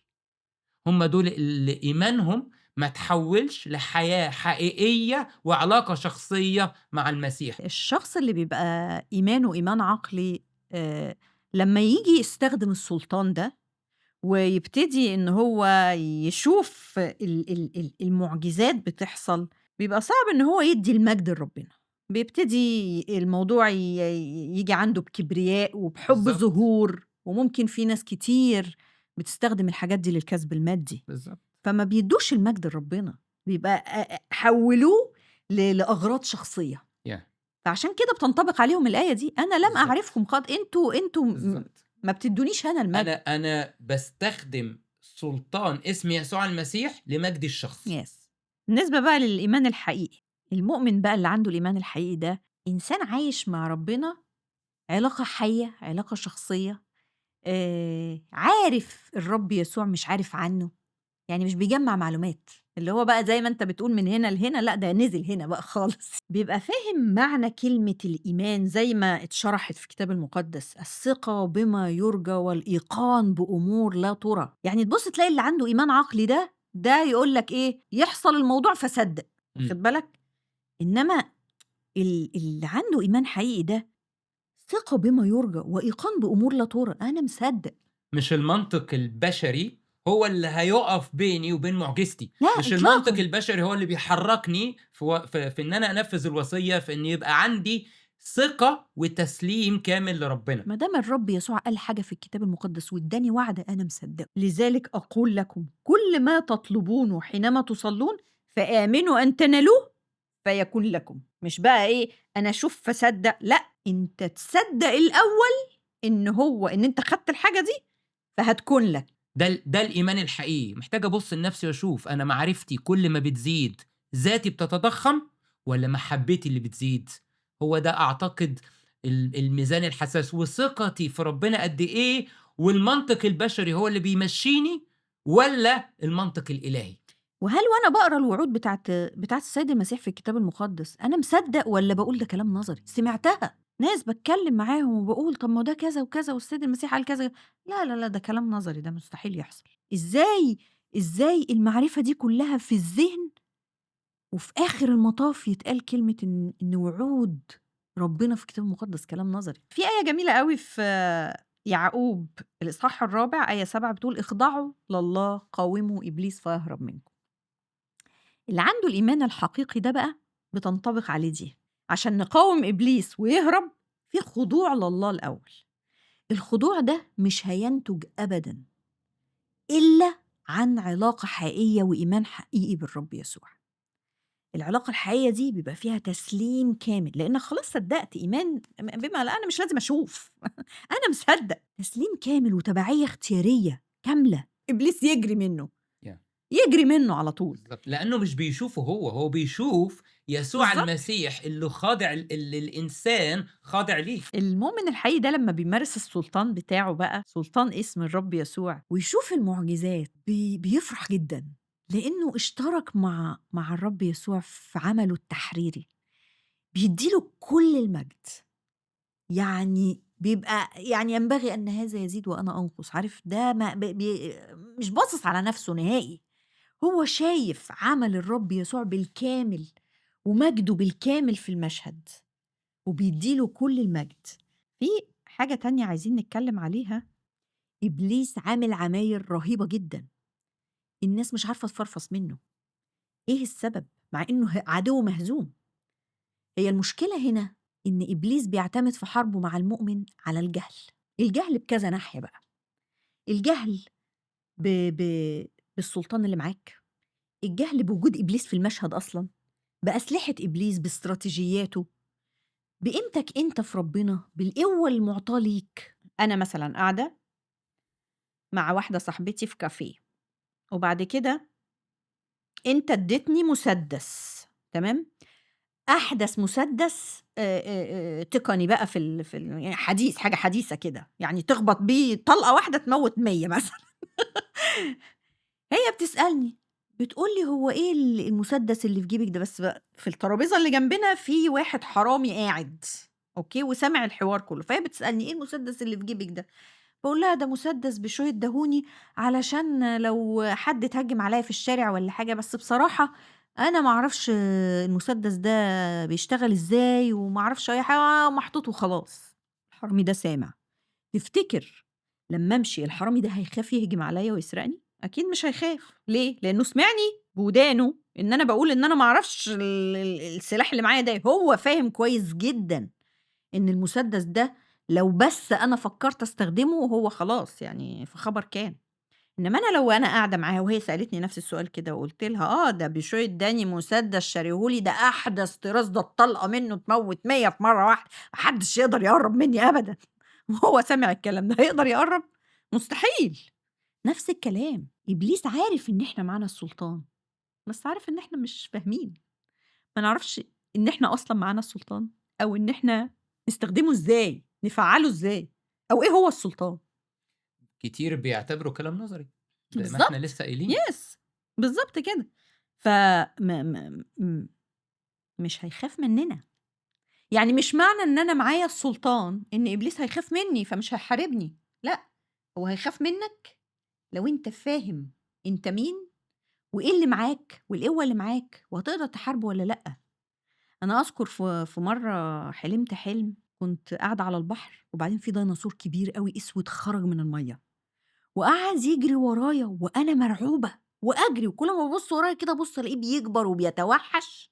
هم دول اللي إيمانهم ما تحولش لحياة حقيقية وعلاقة شخصية مع المسيح. الشخص اللي بيبقى إيمانه إيمان عقلي لما يجي يستخدم السلطان ده ويبتدي إن هو يشوف المعجزات بتحصل، بيبقى صعب إن هو يدي المجد لربنا. بيبتدي الموضوع يجي عنده بكبرياء وبحب بالظبط. ظهور، وممكن في ناس كتير بتستخدم الحاجات دي للكسب المادي، بالظبط. فما بيدوش المجد لربنا، بيبقى حولوه لأغراض شخصية. yeah. فعشان كده بتنطبق عليهم الآية دي: أنا لم بالظبط. أعرفكم قد، انتوا بالظبط. ما بتدونيش أنا المجد. أنا بستخدم سلطان اسم يسوع المسيح لمجد الشخص. يس. بالنسبة بقى للإيمان الحقيقي، المؤمن بقى اللي عنده الإيمان الحقيقي ده إنسان عايش مع ربنا علاقة حية، علاقة شخصية، عارف الرب يسوع مش عارف عنه، يعني مش بيجمع معلومات اللي هو بقى زي ما انت بتقول من هنا لهنا، لا ده نزل هنا بقى خالص. بيبقى فاهم معنى كلمة الإيمان زي ما اتشرحت في الكتاب المقدس: الثقة بما يرجى والإيقان بأمور لا ترى. يعني تبص تلاقي اللي عنده إيمان عقلي ده يقول لك إيه، يحصل الموضوع فصدق، واخد بالك؟ إنما اللي عنده إيمان حقيقي ده ثقة بما يرجى وإيقان بأمور لا ترى، أنا مصدق. مش المنطق البشري هو اللي هيقف بيني وبين معجزتي، لا مش المنطق إطلاقًا. البشري هو اللي بيحركني في إن أنا أنفذ الوصية، في إن يبقى عندي ثقة وتسليم كامل لربنا. ما دام الرب يسوع قال حاجة في الكتاب المقدس وادّاني وعد أنا مصدّقه، لذلك أقول لكم كل ما تطلبونه حينما تصلون فآمنوا أن تنالوه فيكون لكم. مش بقى إيه، أنا أشوف فاصدّق، لأ، أنت تصدّق الأول إن أنت خدت الحاجة دي فهتكون لك. ده الإيمان الحقيقي. محتاج أبُص لنفسي وأشوف أنا معرفتي كل ما بتزيد ذاتي بتتضخم والّا محبتي اللي بتزيد؟ هو ده أعتقد الميزان الحساس، وثقتي في ربنا قد إيه، والمنطق البشري هو اللي بيمشّيني والّا المنطق الإلهي؟ وهل وأنا باقرا الوعود بتاعة السيد المسيح في الكتاب المقدس، أنا مصدّق والّا باقول ده كلام نظري؟ سمعتها، ناس باتكلّم معاهم وباقول طب ما هو ده كذا وكذا والسيد المسيح قال كذا، لا، لا، لا، ده كلام نظري، ده مستحيل يحصل. إزاي المعرفة دي كلّها في الذهن وفي آخر المطاف يتقال كلمة إن وعود ربنا في الكتاب المقدس كلام نظري. في آية جميلة أوي في يعقوب الإصحاح الرابع آية 7 بتقول: "اخضعوا لله، قاوموا إبليس فيهرب منكم." اللي عنده الإيمان الحقيقي ده بقى بتنطبق عليه دي، عشان نقاوم إبليس ويهرب في خضوع لله الأول. الخضوع ده مش هينتج أبدًا إلا عن علاقة حقيقية وإيمان حقيقي بالرب يسوع. العلاقة الحقيقية دي بيبقى فيها تسليم كامل، لإنك خلاص صدّقت إيمان بما لا أنا مش لازم أشوف أنا مصدّق، تسليم كامل وتبعية اختيارية كاملة، إبليس يجري منه، ياه! يجري منه على طول. بالضبط، لأنه مش بيشوفه هو، هو بيشوف يسوع بالضبط. المسيح اللي خاضع اللي الإنسان خاضع ليه. المؤمن الحقيقي ده لمّا بيمارس السلطان بتاعه بقى، سلطان اسم الرب يسوع، ويشوف المعجزات بيفرح جدًا، لإنه اشترك مع الرب يسوع في عمله التحريري، بيدّي له كل المجد. يعني بيبقى يعني ينبغي أن هذا يزيد وأنا أنقص، عارف ده ما مش باصص على نفسه نهائي، هو شايف عمل الرب يسوع بالكامل ومجده بالكامل في المشهد، وبيدّي له كل المجد. في حاجة تانية عايزين نتكلم عليها، إبليس عامل عمايل رهيبة جدًا، الناس مش عارفة تفرفص منه، إيه السبب؟ مع إنه عدو مهزوم. هي المشكلة هنا إن إبليس بيعتمد في حربه مع المؤمن على الجهل، الجهل بكذا ناحية بقى، الجهل ب ب بالسلطان اللي معاك، الجهل بوجود إبليس في المشهد أصلًا، بأسلحة إبليس، باستراتيجياته، بقيمتك أنت في ربنا، بالقوة المُعطاة ليك. أنا مثلًا قاعدة مع واحدة صاحبتي في كافيه، وبعد كده أنت اديتني مسدس، تمام؟ أحدث مسدس تقني بقى يعني حديث، حاجة حديثة كده، يعني تخبط بيه طلقة واحدة تموّت 100 مثلًا. هي بتسألني، بتقول لي: "هو إيه المسدس اللي في جيبِك ده؟" بس بقى في الترابيزة اللي جنبنا في واحد حرامي قاعد، أوكي، وسامع الحوار كلّه، فهي بتسألني: "إيه المسدس اللي في جيبِك ده؟" باقول لها: "ده مسدس بشوي ادّاهوني علشان لو حد اتهجم عليَّ في الشارع والّا حاجة، بس بصراحة أنا ما أعرفش المسدس ده بيشتغل إزاي وما أعرفش أي حاجة، محطوط وخلاص." الحرامي ده سامع. تفتكر لمّا أمشي الحرامي ده هيخاف يهجم عليَّ ويسرقني؟ أكيد مش هيخاف، ليه؟ لإنه سمعني بودانه إن أنا باقول إن أنا ما أعرفش السلاح اللي معايا ده، هو فاهم كويس جدًا إن المسدس ده لو بس أنا فكّرت أستخدمه هو خلاص يعني في خبر كان. إنما أنا لو أنا قاعدة معاها وهي سألتني نفس السؤال كده وقُلت لها: ده بشوي ادّاني مسدس شاريه لي، ده أحدث طراز، ده الطلقة منه تموّت 100 في مرّة واحدة، ما حدش يقدر يقرّب منّي أبدًا. وهو سامع الكلام ده هيقدر يقرّب؟ مستحيل. نفس الكلام، إبليس عارف إن إحنا معانا السلطان، بس عارف إن إحنا مش فاهمين، ما نعرفش إن إحنا أصلًا معانا السلطان، أو إن إحنا نستخدمه إزاي، نفعّله إزاي، أو إيه هو السلطان. كتير بيعتبروا كلام نظري، زي ما إحنا بالضبط، لسه قايلين. yes، بالضبط كده. ف ما ما م مش هيخاف مننا، يعني مش معنى إن أنا معايا السلطان إن إبليس هيخاف منّي فمش هيحاربني، لأ، هو هيخاف منّك لو أنت فاهم أنت مين وإيه اللي معاك والقوة اللي معاك وهتقدر تحاربه والّا لأ. أنا أذكر في مرّة حلمت حلم كنت قاعدة على البحر وبعدين في ديناصور كبير أوي أسود خرج من المَيّة، وقعد يجري ورايا وأنا مرعوبة وأجري، وكل ما بابُص ورايا كده أبُص ألاقيه بيكبر وبيتوحّش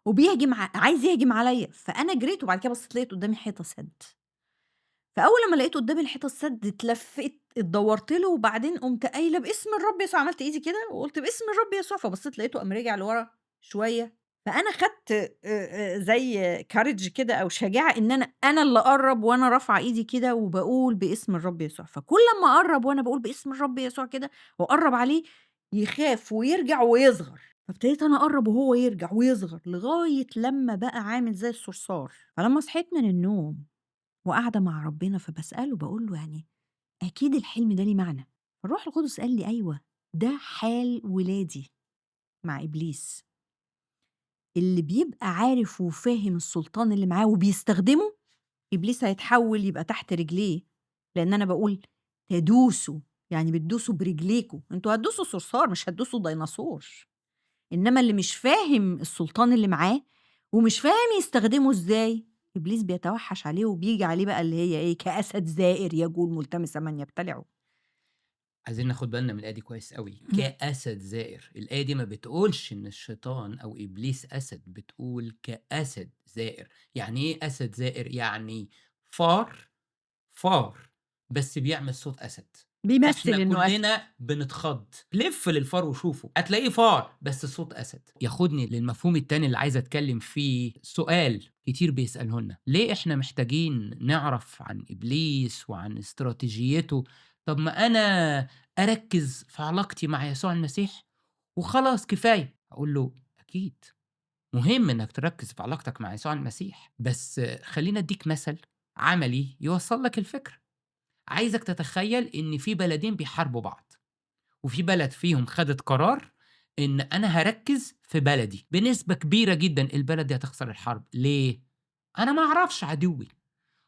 وبيهجم عايز يهجم عليّا، فأنا جريت وبعد كده بصّيت لقيت قدّامي حيطة سَد. فأول لمّا لقيت قدّامي الحيطة السد اتلفّيت اتدوّرت له وبعدين قُمت قايلة باسم الرب يسوع، عملت إيدي كده وقُلت باسم الرب يسوع، فبصّيت لقيته قام رجع لورا شوية، فأنا خدت زي courage كده أو شجاعة إن أنا اللي أقرّب وأنا رافعة إيدي كده وباقول باسم الرب يسوع، فكل أمّا أقرّب وأنا باقول باسم الرب يسوع كده وأقرّب عليه يخاف ويرجع ويصغر، فابتديت أنا أقرّب وهو يرجع ويصغر لغاية لمّا بقى عامل زي الصرصار، فلمّا صحيت من النوم وقاعدة مع ربنا فباسأله باقول له يعني أكيد الحلم ده ليه معنى، فالروح القدس قال لي أيوه ده حال ولادي مع إبليس، اللي بيبقى عارف وفاهم السلطان اللي معاه وبيستخدمه إبليس هيتحول يبقى تحت رجليه، لأن أنا باقول تدوسوا يعني بتدوسوا برجليكم، أنتم هتدوسوا صرصار مش هتدوسوا ديناصور، إنما اللي مش فاهم السلطان اللي معاه ومش فاهم يستخدمه إزاي، إبليس بيتوحّش عليه وبييجي عليه بقى اللي هي إيه، كأسد زائر يجول ملتمسًا من يبتلعه. عايزين ناخد بالنا من الآية دي كويس أوي، كأسد زائر. الآية دي ما بتقولش إن الشيطان أو إبليس أسد، بتقول كأسد زائر. يعني إيه أسد زائر؟ يعني فار، فار بس بيعمل صوت أسد. بيمثّل إحنا إنه أسد. كلنا بنتخض، لف للفار وشوفه هتلاقيه فار بس صوت أسد. ياخدني للمفهوم التاني اللي عايز أتكلم فيه، سؤال كتير بيسأله لنا، ليه إحنا محتاجين نعرف عن إبليس وعن استراتيجيته؟ طب ما أنا أركز في علاقتي مع يسوع المسيح وخلاص كفاية. أقول له أكيد مهم إنك تركز في علاقتك مع يسوع المسيح، بس خليني أديك مثل عملي يوصل لك الفكرة. عايزك تتخيل إن في بلدين بيحاربوا بعض، وفي بلد فيهم خدت قرار إن أنا هركز في بلدي بنسبة كبيرة جدا، البلد دي هتخسر الحرب. ليه؟ أنا ما أعرفش عدوي،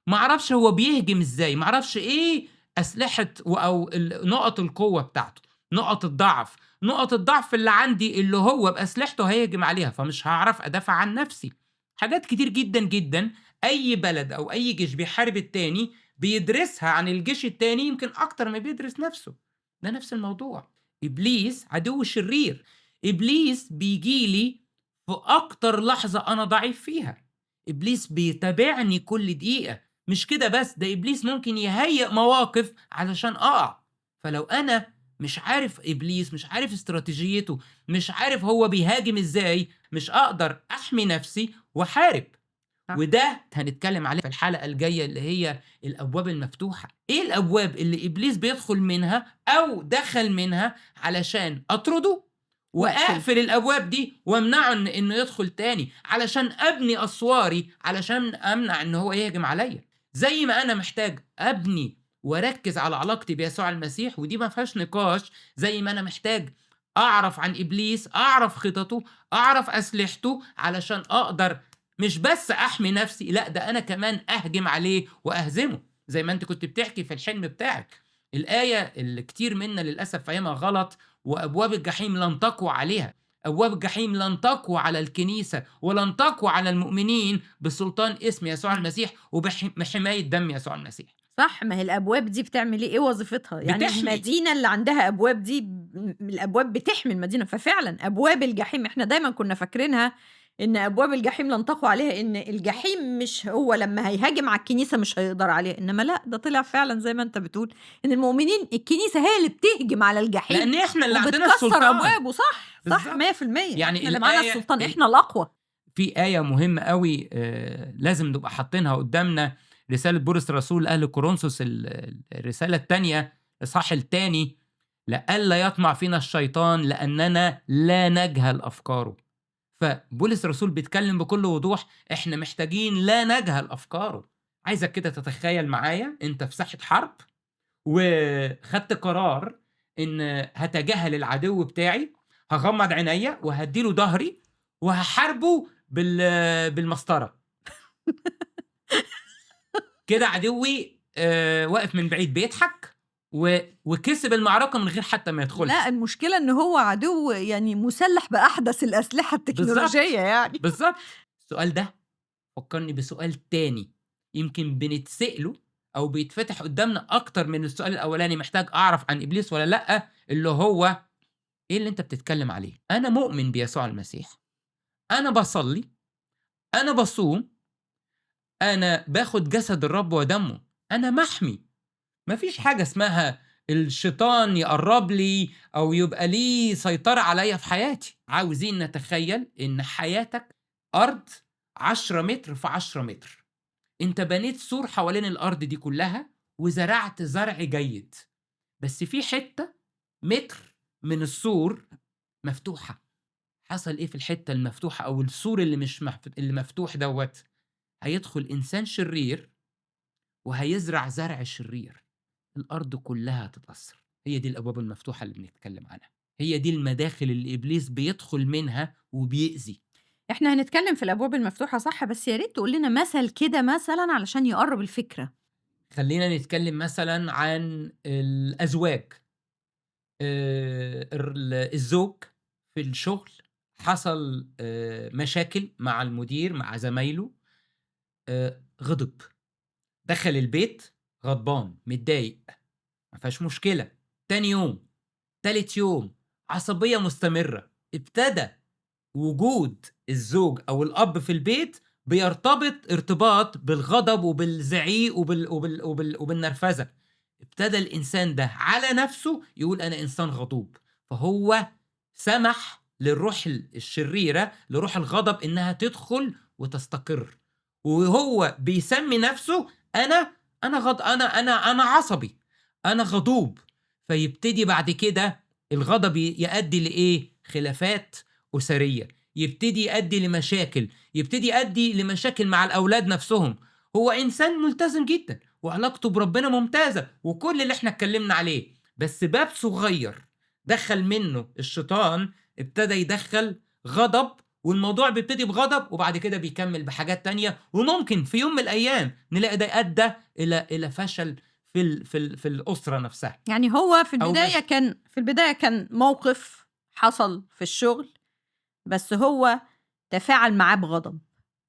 ما أعرفش هو بيهجم إزاي، ما أعرفش إيه أسلحة أو نقط القوة بتاعته، نقط الضعف اللي عندي اللي هو بأسلحته هيهجم عليها، فمش هعرف أدافع عن نفسي. حاجات كتير جدا جدا أي بلد أو أي جيش بيحارب التاني بيدرسها عن الجيش التاني يمكن أكتر ما بيدرس نفسه. ده نفس الموضوع. إبليس عدو شرير، إبليس بيجيلي في أكتر لحظة أنا ضعيف فيها. إبليس بيتابعني كل دقيقة، مش كده بس، ده إبليس ممكن يهيئ مواقف علشان أقع. فلو أنا مش عارف إبليس، مش عارف استراتيجيته، مش عارف هو بيهاجم إزاي، مش أقدر أحمي نفسي وأحارب. صح. وده هنتكلم عليه في الحلقة الجاية اللي هي الأبواب المفتوحة. إيه الأبواب اللي إبليس بيدخل منها أو دخل منها علشان أطرده واقفل. وأقفل الأبواب دي وأمنعه إنه يدخل تاني، علشان أبني أسواري علشان أمنع إن هو يهجم عليا. زي ما أنا محتاج أبني وأركز على علاقتي بيسوع المسيح، ودي ما فيهاش نقاش، زي ما أنا محتاج أعرف عن إبليس، أعرف خططه، أعرف أسلحته، علشان أقدر مش بس أحمي نفسي، لأ ده أنا كمان أهجم عليه وأهزمه. زي ما أنت كنت بتحكي في الحلم بتاعك، الآية اللي كتير منا للأسف فاهمها غلط، وأبواب الجحيم لن تقوى عليها. أبواب الجحيم لن تقوى على الكنيسة ولن تقوى على المؤمنين بسلطان اسم يسوع المسيح وبحماية دم يسوع المسيح. صح، ما هي الأبواب دي بتعمل إيه وظيفتها؟ يعني بتحمي. المدينة اللي عندها أبواب دي الأبواب بتحمي المدينة، ففعلًا أبواب الجحيم إحنا دايمًا كنا فاكرينها إن أبواب الجحيم لن تقوى عليها، إن الجحيم مش هو لمّا هيهاجم على الكنيسة مش هيقدر عليها، إنما لأ، ده طلع فعلًا زي ما أنت بتقول، إن المؤمنين الكنيسة هي اللي بتهجم على الجحيم لأن إحنا اللي عندنا وبتكسّر السلطان. أبوابه، صح، صح بالظبط. 100% يعني إحنا اللي معانا الآية السلطان، إحنا الأقوى. في آية مهمة أوي لازم نبقى حاطينها قدامنا، رسالة بولس الرسول لأهل كورنثوس الرسالة التانية الإصحاح التاني، لئلا يطمع فينا الشيطان لأننا لا نجهل أفكاره. فبولس الرسول بيتكلم بكل وضوح، إحنا محتاجين لا نجهل أفكاره. عايزك كده تتخيل معايا أنت في ساحة حرب وخدت قرار إن هتجاهل العدو بتاعي، هغمض عينيا وهديله ظهري وهحاربه بالمسطرة. كده عدوي واقف من بعيد بيضحك وكسب المعركة من غير حتى ما يدخلها. لأ، المشكلة إن هو عدو يعني مسلّح بأحدث الأسلحة بالظبط، التكنولوجية يعني. بالظبط. السؤال ده فكرني بسؤال تاني يمكن بنتسأله أو بيتفتح قدامنا أكتر من السؤال الأولاني محتاج أعرف عن إبليس ولا لأ، اللي هو إيه اللي أنت بتتكلم عليه؟ أنا مؤمن بيسوع المسيح، أنا باصلي، أنا باصوم، أنا باخد جسد الرب ودمه، أنا محمي. ما فيش حاجة اسمها الشيطان يقرب لي أو يبقى ليه سيطرة عليا في حياتي. عاوزين نتخيل إن حياتك أرض 10 متر في 10 متر، أنت بنيت سور حوالين الأرض دي كلها وزرعت زرع جيد، بس في حتة متر من السور مفتوحة. حصل إيه في الحتة المفتوحة أو السور اللي مش اللي مفتوح دوت؟ هيدخل إنسان شرير وهيزرع زرع شرير، الأرض كلها هتتأثر. هي دي الأبواب المفتوحة اللي بنتكلم عنها، هي دي المداخل اللي إبليس بيدخل منها وبيأذي. إحنا هنتكلم في الأبواب المفتوحة صح، بس يا ريت تقول لنا مثل كده مثلًا علشان يقرّب الفكرة. خلينا نتكلم مثلا عن الأزواج. الزوج في الشغل حصل مشاكل مع المدير مع زمايله، غضب، دخل البيت غضبان متضايق، ما فيهاش مشكلة. تاني يوم، تالت يوم، عصبية مستمرة. ابتدى وجود الزوج أو الأب في البيت بيرتبط ارتباط بالغضب وبالزعيق وبالنرفزة. ابتدى الإنسان ده على نفسه يقول أنا إنسان غضوب، فهو سمح للروح الشريرة، لروح الغضب، إنها تدخل وتستقر، وهو بيسمي نفسه أنا عصبي، أنا غضوب. فيبتدي بعد كده الغضب يؤدي لإيه؟ خلافات أسرية، يبتدي يؤدي لمشاكل، يبتدي يؤدي لمشاكل مع الأولاد نفسهم. هو إنسان ملتزم جدا وعلاقته بربنا ممتازة وكل اللي احنا اتكلمنا عليه، بس باب صغير دخل منه الشيطان، ابتدى يدخل غضب، والموضوع بيبتدي بغضب وبعد كده بيكمل بحاجات تانية، وممكن في يوم من الأيام نلاقي ده أدى إلى فشل في الأسرة نفسها. يعني هو في أو البداية كان موقف حصل في الشغل، بس هو تفاعل معاه بغضب،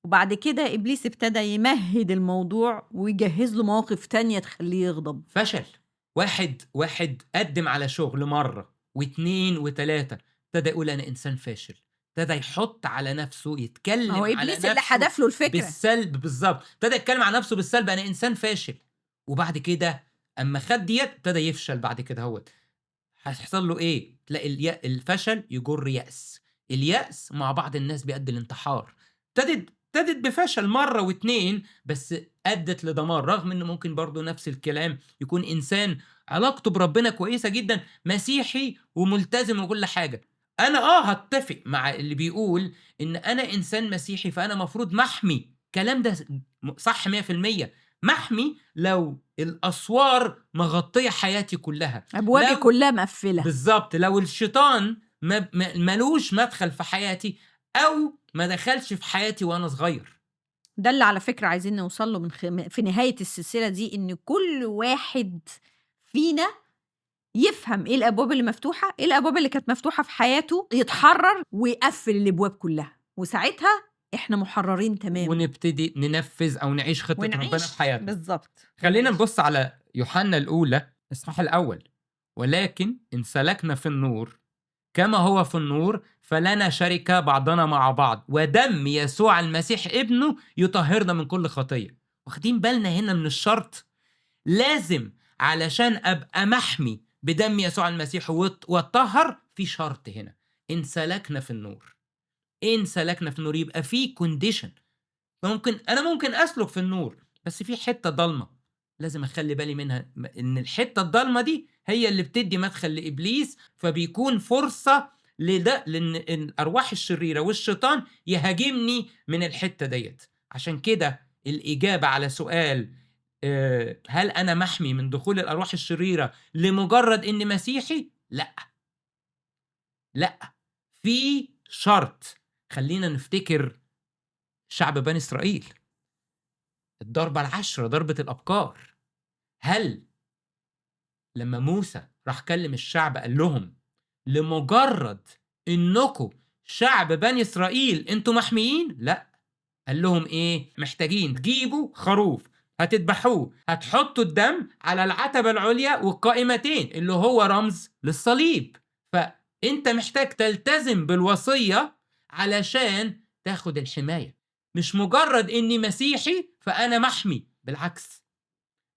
وبعد كده إبليس ابتدى يمهد الموضوع ويجهز له مواقف تانية تخليه يغضب. فشل. واحد قدم على شغل مرة واتنين وتلاتة، ابتدى يقول أنا إنسان فاشل، ابتدى يحط على نفسه، ما هو يتكلم على إبليس اللي نفسه حدف له الفكرة. بالسلب. بالظبط، ابتدى يتكلم على نفسه بالسلب، أنا إنسان فاشل. وبعد كده أما خد ديت ابتدى يفشل. بعد كده هوت هيحصل له إيه؟ تلاقي الفشل يجر يأس، اليأس مع بعض الناس بيؤدي الانتحار. ابتدت بفشل مرة واتنين، بس أدت لدمار، رغم إنه ممكن برضو نفس الكلام يكون إنسان علاقته بربنا كويسة جدا، مسيحي وملتزم وكل حاجة. أنا هتفق مع اللي بيقول إن أنا إنسان مسيحي فأنا مفروض محمي. الكلام ده صح 100%. محمي لو الأسوار مغطية حياتي كلها، أبوابي لو كلها مقفلة. بالظبط لو الشيطان ملوش مدخل في حياتي أو ما دخلش في حياتي وأنا صغير. ده اللي على فكرة عايزين نوصل له في نهاية السلسلة دي، إن كل واحد فينا يفهم إيه الأبواب اللي مفتوحة، إيه الأبواب اللي كانت مفتوحة في حياته، يتحرر ويقفل الأبواب كلها، وساعتها إحنا محررين تماما ونبتدي ننفذ أو نعيش خطة ربنا في حياتنا. بالظبط. خلينا نبص على يوحنا الأولى إصحاح الأول. ولكن إن سلكنا في النور كما هو في النور فلنا شركة بعضنا مع بعض، ودم يسوع المسيح ابنه يطهرنا من كل خطية. واخدين بالنا هنا من الشرط؟ لازم علشان أبقى محمي بدم يسوع المسيح واتطهر، في شرط هنا: إن سلكنا في النور. إن سلكنا في النور يبقى في كونديشن. أنا ممكن أسلك في النور، بس في حتة ضلمة لازم أخلي بالي منها، إن الحتة الضلمة دي هي اللي بتدي مدخل لإبليس، فبيكون فرصة لأن الأرواح الشريرة والشيطان يهاجمني من الحتة ديت. عشان كده الإجابة على سؤال هل أنا محمي من دخول الأرواح الشريرة لمجرد إني مسيحي؟ لأ، في شرط. خلينا نفتكر شعب بني إسرائيل، الضربة 10، ضربة الأبكار. هل لما موسى راح كلم الشعب قال لهم لمجرد إنكم شعب بني إسرائيل أنتم محميين؟ لأ، قال لهم إيه؟ محتاجين تجيبوا خروف هتذبحوه، هتحطوا الدم على العتبة العليا والقائمتين اللي هو رمز للصليب. فأنت محتاج تلتزم بالوصية علشان تاخد الحماية. مش مجرد إني مسيحي فأنا محمي، بالعكس،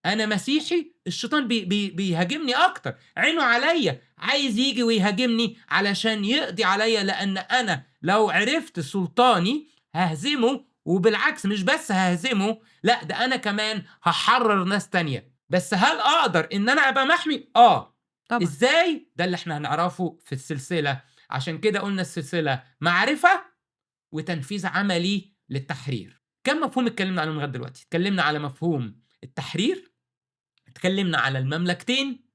أنا مسيحي الشيطان بيهاجمني أكتر، عينه عليا، عايز يجي ويهاجمني علشان يقضي عليا، لأن أنا لو عرفت سلطاني ههزمه، وبالعكس مش بس ههزمه، لا ده أنا كمان هحرر ناس تانية. بس هل أقدر إن أنا أبقى محمي؟ طبعا. إزاي؟ ده اللي احنا هنعرفه في السلسلة. عشان كده قلنا السلسلة معرفة وتنفيذ عملي للتحرير. كم مفهوم اتكلمنا عنهم لغاية دلوقتي؟ اتكلمنا على مفهوم التحرير، اتكلمنا على المملكتين،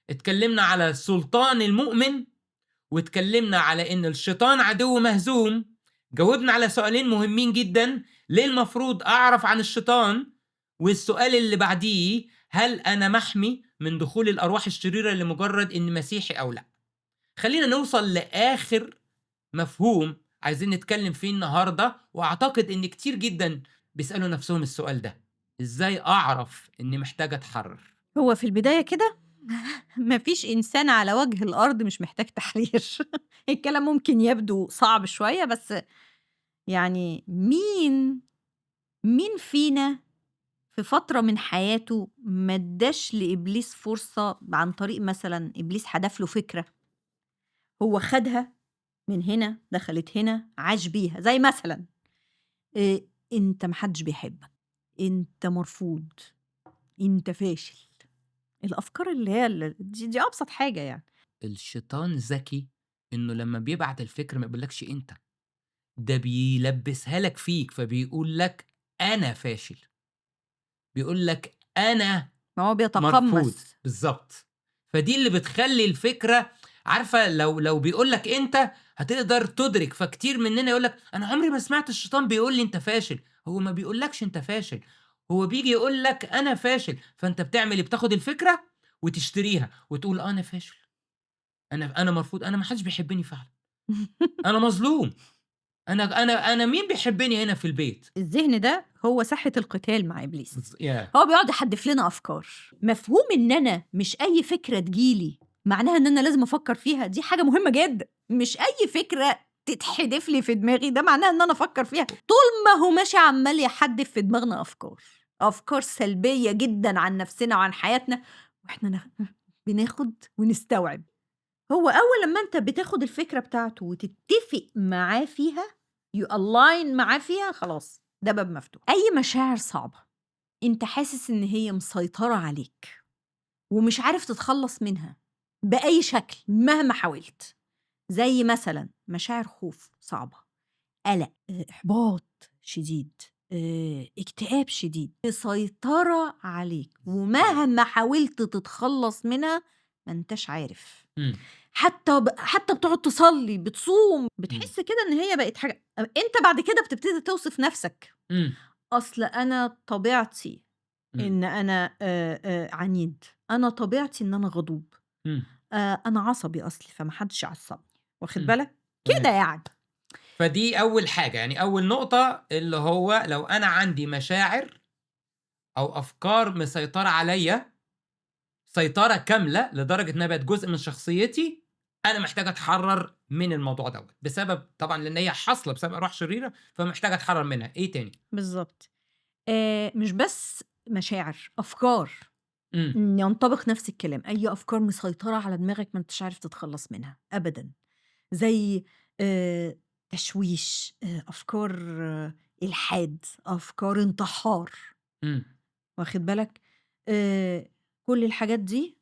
اتكلمنا على سلطان المؤمن، واتكلمنا على ان الشيطان عدو مهزوم. جاوبنا على سؤالين مهمين جدا: ليه المفروض اعرف عن الشيطان؟ والسؤال اللي بعديه: هل انا محمي من دخول الارواح الشريرة لمجرد اني مسيحي او لا؟ خلينا نوصل لاخر مفهوم عايزين نتكلم فيه النهاردة، واعتقد ان كتير جدا بيسألوا نفسهم السؤال ده: ازاي اعرف اني محتاج اتحرر؟ هو في البداية كده مفيش إنسان على وجه الأرض مش محتاج تحرير. الكلام ممكن يبدو صعب شوية، بس يعني مين فينا في فترة من حياته ما اداش لإبليس فرصة عن طريق مثلا إبليس حدف له فكرة، هو خدها من هنا دخلت هنا عاش بيها، زي مثلا إيه، انت محدش بيحبك، انت مرفوض، انت فاشل. الافكار اللي هي دي ابسط حاجه يعني. الشيطان ذكي انه لما بيبعت الفكرة ما بيقولكش انت، ده بيلبسها لك فيك، فبيقول لك انا فاشل، بيقول لك انا ما هو مرفوض. بيتقمص. بالظبط. فدي اللي بتخلي الفكرة، عارفة، لو بيقول لك انت هتقدر تدرك. فكتير مننا يقول لك انا عمري ما سمعت الشيطان بيقول لي انت فاشل. هو ما بيقولكش انت فاشل، هو بيجي يقول لك انا فاشل. فانت بتعمل ايه؟ بتاخد الفكرة وتشتريها وتقول انا فاشل، انا مرفوض، انا ما حدش بيحبني فعلا، انا مظلوم، انا مين بيحبني هنا في البيت؟ الذهن ده هو ساحة القتال مع ابليس. يا هو بيقعد يحدف لنا افكار. مفهوم ان انا مش اي فكره تجيلي معناها ان انا لازم افكر فيها، دي حاجه مهمه جدا. مش اي فكره تتحدف لي في دماغي ده معناها ان انا افكر فيها. طول ما هو ماشي عمال يحدف في دماغنا افكار سلبيه جدا عن نفسنا وعن حياتنا، واحنا بناخد ونستوعب. هو اول لما انت بتاخد الفكره بتاعته وتتفق معاه فيها، يو الاين معاه فيها، خلاص ده باب مفتوح. اي مشاعر صعبه انت حاسس ان هي مسيطره عليك ومش عارف تتخلص منها باي شكل مهما حاولت، زي مثلا مشاعر خوف صعبه، قلق، احباط شديد، اكتئاب شديد، مسيطره عليك ومهما حاولت تتخلص منها ما انتش عارف. مم. حتى بتقعد تصلي بتصوم مم. بتحس كده ان هي بقت حاجه. انت بعد كده بتبتدي توصف نفسك، مم. اصل انا طبيعتي مم. ان انا عنيد، انا طبيعتي ان انا غضوب، مم. انا عصبي اصلي فمحدش يعصبني، واخد مم. بالك كده تمام. يعني. فدي أول حاجة، يعني أول نقطة، اللي هو لو أنا عندي مشاعر أو أفكار مسيطرة عليا سيطرة كاملة لدرجة إنها بقت جزء من شخصيتي، أنا محتاج أتحرر من الموضوع دوت، بسبب طبعا لأن هي حاصلة بسبب أرواح شريرة، فمحتاج أتحرر منها. إيه تاني؟ بالظبط. مش بس مشاعر، افكار مم. ينطبق نفس الكلام. اي افكار مسيطره على دماغك ما انتش عارف تتخلص منها ابدا، زي تشويش، أفكار إلحاد، أفكار انتحار، مم. واخد بالك؟ آآ كل الحاجات دي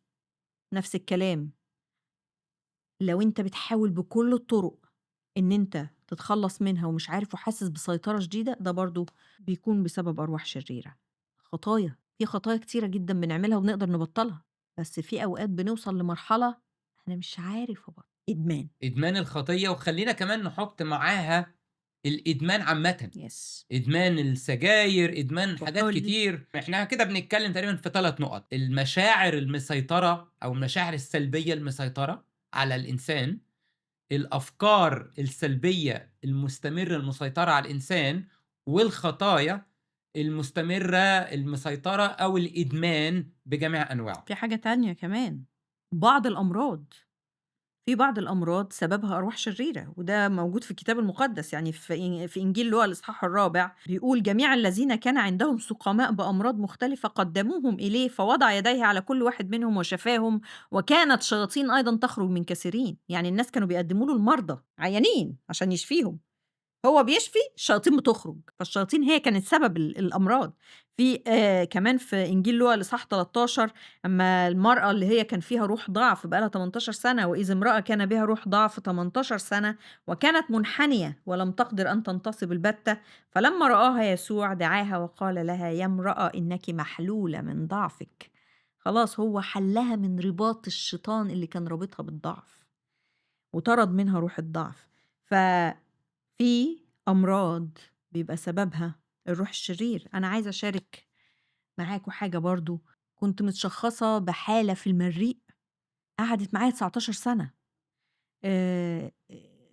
نفس الكلام. لو أنت بتحاول بكل الطرق إن أنت تتخلّص منها ومش عارف وحاسس بسيطرة شديدة، ده برضه بيكون بسبب أرواح شريرة. خطايا، في خطايا كتيرة جدًا بنعملها وبنقدر نبطّلها، بس في أوقات بنوصل لمرحلة أنا مش عارف أبطّل. إدمان. إدمان الخطية، وخلينا كمان نحط معاها الإدمان عامة، Yes. إدمان السجاير، إدمان حاجات كحول. كتير. إحنا كده بنتكلم تقريبا في 3 نقط: المشاعر المسيطرة أو المشاعر السلبية المسيطرة على الإنسان، الأفكار السلبية المستمرة المسيطرة على الإنسان، والخطايا المستمرة المسيطرة أو الإدمان بجميع أنواعه. في حاجة تانية كمان، بعض الأمراض، في بعض الأمراض سببها أرواح شريرة، وده موجود في الكتاب المقدس، يعني في إنجيل لوقا الإصحاح الرابع بيقول: جميع الذين كان عندهم سقماء بأمراض مختلفة قدموهم إليه، فوضع يديه على كل واحد منهم وشفاهم، وكانت شياطين أيضا تخرج من كثيرين. يعني الناس كانوا بيقدموا له المرضى عيانين عشان يشفيهم، هو بيشفي، الشياطين بتخرج، فالشياطين هي كانت سبب الأمراض. في كمان في إنجيل لوقا الإصحاح 13 أمّا المرأة اللي هي كان فيها روح ضعف بقى لها 18 سنة، وإذ امرأة كان بها روح ضعف 18 سنة وكانت منحنية ولم تقدر أن تنتصب البتة، فلما رآها يسوع دعاها وقال لها: يا امرأة إنك محلولة من ضعفِك. خلاص هو حلّها من رباط الشيطان اللي كان رابطها بالضعف، وطرد منها روح الضعف. في أمراض بيبقى سببها الروح الشرير. أنا عايزة أشارك معاكم حاجة برضه، كنت متشخّصة بحالة في المريء قعدت معايا 19 سنة. آآ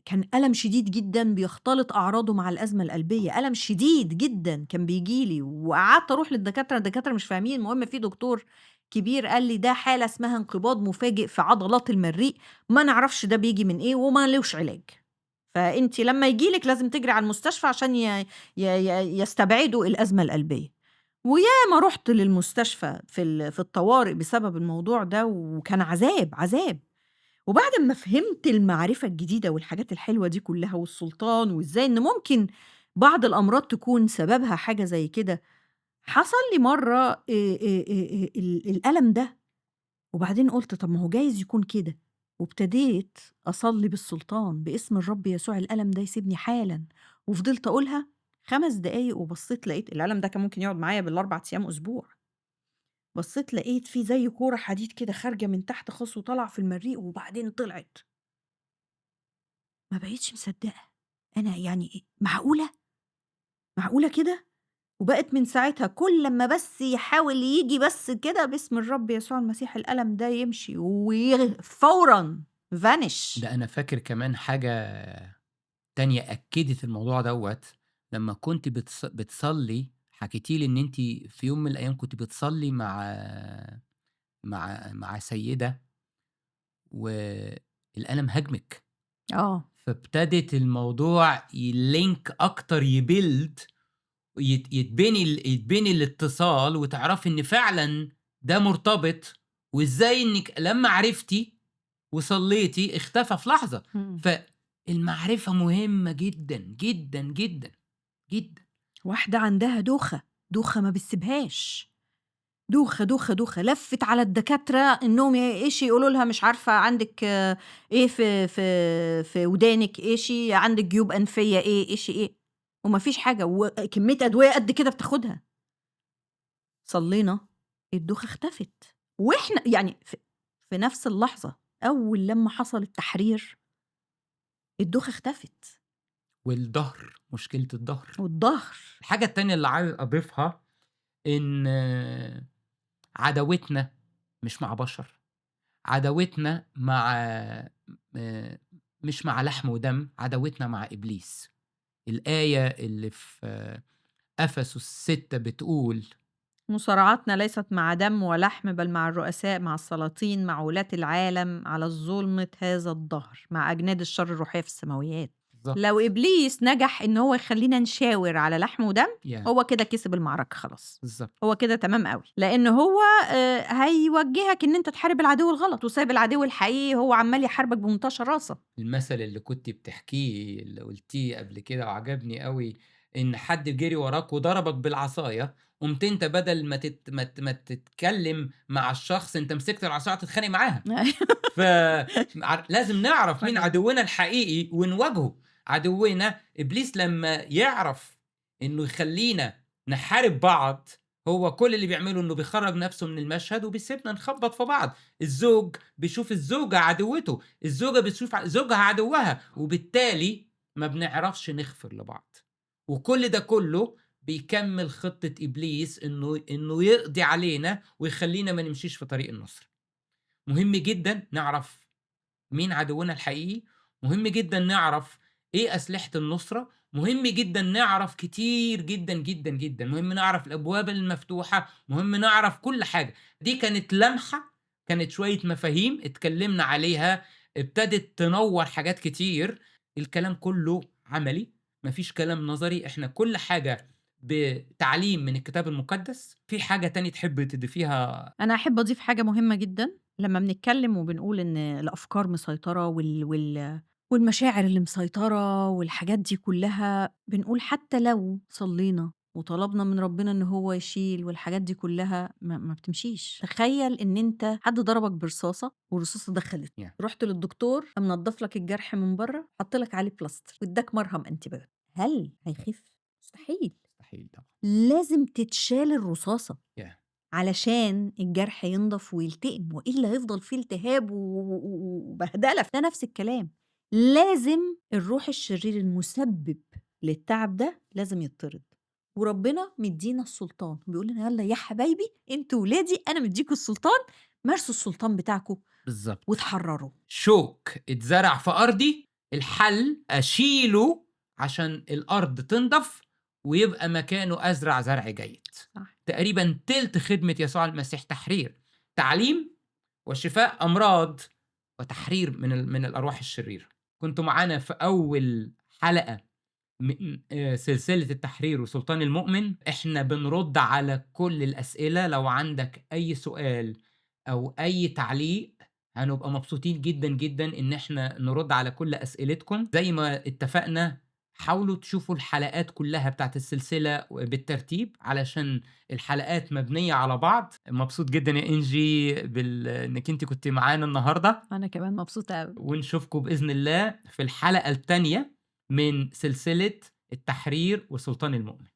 كان ألم شديد جدًا بيختلط أعراضه مع الأزمة القلبية، ألم شديد جدًا كان بييجي لي، وقعدت أروح للدكاترة، الدكاترة مش فاهمين. المهم في دكتور كبير قال لي: ده حالة اسمها انقباض مفاجئ في عضلات المريء، ما نعرفش ده بييجي من إيه وما لوش علاج. فأنتِ لمّا ييجي لِك لازم تجري على المستشفى عشان ي ي ي يستبعدوا الأزمة القلبية. وياما رُحت للمستشفى في الطوارئ بسبب الموضوع ده، وكان عذاب، عذاب. وبعد أمّا فهمت المعرفة الجديدة والحاجات الحلوة دي كلّها والسلطان، وإزاي إن ممكن بعض الأمراض تكون سببها حاجة زي كده، حصل لي مرّة الألم ده، وبعدين قُلت طَب ما هو جايز يكون كده، وابتديت أصلّي بالسلطان باسم الرب يسوع الألم ده يسيبني حالًا، وفضلت أقولها 5 دقايق وبصّيت لقيت الألم ده كان ممكن يقعد معايا بال4 أيام أسبوع. بصّيت لقيت في زي كورة حديد كده خارجة من تحت خالص وطالعة في المريء وبعدين طلعت. ما بقيتش مصدّقة، أنا يعني معقولة! معقولة كده! وبقت من ساعتها كل أمّا بس يحاول ييجي بس كده باسم الرب يسوع المسيح الألم ده يمشي فورًا vanish. ده أنا فاكر كمان حاجة تانية أكدت الموضوع دوّة، لمّا كنتِ بتصلّي حكيتِ لي إن أنتِ في يوم من الأيام كنتِ بتصلّي مع سيدة والألم هاجمِك، آه. فابتدت الموضوع يlink أكتر يbuild يتبني الاتصال وتعرفي إن فعلًا ده مرتبط، وإزاي إنِّك لمّا عرفتِ وصلّيتِ اختفى في لحظة. إمم. فالمعرفة مهمة جدًا، جدًا، جدًا، جدًا. واحدة عندها دوخة، دوخة ما بتسيبهاش. دوخة، دوخة، دوخة، لفِّت على الدكاترة إنّهم إيش يقولوا لها مش عارفة عندِك إيه في ودانِك، إيش عندِك جيوب أنفية إيه، إيش إيه، وما فيش حاجة، وكمية أدوية قد كده بتاخدها. صلّينا، الدوخة اختفت، وإحنا يعني في نفس اللحظة أول لمّا حصل التحرير، الدوخة اختفت، والضهر، مشكلة الضهر. والضهر. الحاجة التانية اللي عايز أضيفها إن عداوتنا مش مع بشر، عداوتنا مع مش مع لحم ودم، عداوتنا مع إبليس. الآية اللي في أفسس 6 بتقول مصارعتنا ليست مع دم ولحم بل مع الرؤساء، مع السلاطين، مع ولاة العالم على ظلمة هذا الدهر، مع أجناد الشر الروحية في السماويات. بالضبط، لو إبليس نجح إن هو يخلّينا نشاور على لحم ودم، yeah، هو كده كسب المعركة خلاص، بالضبط. هو كده تمام أوي، لإن هو هيوجّهك إن أنت تحارب العدو الغلط، وسايب العدو الحقيقي هو عمّال يحاربك بمنتهى الشراسة. المثل اللي كنتِ بتحكيه اللي قُلتيه قبل كده وعجبني أوي، إن حد جري وراك وضربك بالعصاية، قُمت أنت بدل ما تتكلم مع الشخص، أنت مسكت العصاية تتخانق معاها. ف لازم نعرف مين صحيح. عدونا الحقيقي ونواجهه. عدونا إبليس لمّا يعرف إنه يخلّينا نحارب بعض، هو كل اللي بيعمله إنه بيخرّج نَفْسه من المشهد وبيسيبنا نخبّط في بعض. الزوج بيشوف الزوجة عدوّته، الزوجة بتشوف زوجها عدوّها، وبالتالي ما بنعرفش نغفر لبعض. وكل ده كُلّه بيكمّل خطة إبليس إنه يقضي علينا ويخلّينا ما نمشيش في طريق النصر. مهم جدًا نعرف مين عدونا الحقيقي، مهم جدًا نعرف إيه أسلحة النصرة، مهم جدًا نعرف كتير جدًا، جدًا، جدًا، مهم نعرف الأبواب المفتوحة، مهم نعرف كل حاجة. دي كانت لمحة، كانت شوية مفاهيم اتكلمنا عليها، ابتدت تنوّر حاجات كتير. الكلام كله عملي، ما فيش كلام نظري، إحنا كل حاجة بتعليم من الكتاب المقدس. في حاجة تاني تحبي تضيفيها؟ أنا أحب أضيف حاجة مهمة جدًا، لمّا بنتكلم وبنقول إن الأفكار مسيطرة والمشاعر اللي مسيطرة والحاجات دي كلّها، بنقول حتى لو صلّينا وطلبنا من ربنا إن هو يشيل والحاجات دي كلّها ما بتمشيش. تخيّل إن أنت حد ضربك برصاصة والرصاصة دخلت، Yeah. رُحت للدكتور قام نضّف لك الجرح من برّه، حط لك عليه بلاستر وادّاك مرهم antibiotic، هل هيخف؟ مستحيل، مستحيل طبعًا. لازم تتشال الرصاصة. Yeah. علشان الجرح ينضف ويلتئم، وإلا هيفضل فيه التهاب وبهدلة. ده نفس الكلام، لازم الروح الشرير المسبب للتعب ده لازم يطرد، وربنا مدينا السلطان، بيقول لنا يلا يا حبايبي انتوا ولادي أنا مديكوا السلطان، مارسوا السلطان بتاعكم بالضبط. واتحرروا. شوك اتزرع في أرضي، الحل أشيله عشان الأرض تنضف ويبقى مكانه أزرع زرع جيد. صح. تقريبًا تِلت خدمة يسوع المسيح تحرير، تعليم وشفاء أمراض وتحرير من الأرواح الشريرة. كنتم معانا في أول حلقة من سلسلة التحرير وسلطان المؤمن. إحنا بنرد على كل الأسئلة، لو عندك أي سؤال أو أي تعليق هنبقى مبسوطين جدًا، جدًا إن إحنا نرد على كل أسئلتكم. زي ما اتفقنا حاولوا تشوفوا الحلقات كلها بتاعة السلسلة بالترتيب علشان الحلقات مبنية على بعض. مبسوط جدًا يا إنجي إنِّك أنتِ كنتِ معانا النهارده، أنا كمان مبسوطة أوي. ونشوفكم بإذن الله في الحلقة التانية من سلسلة التحرير وسلطان المؤمن.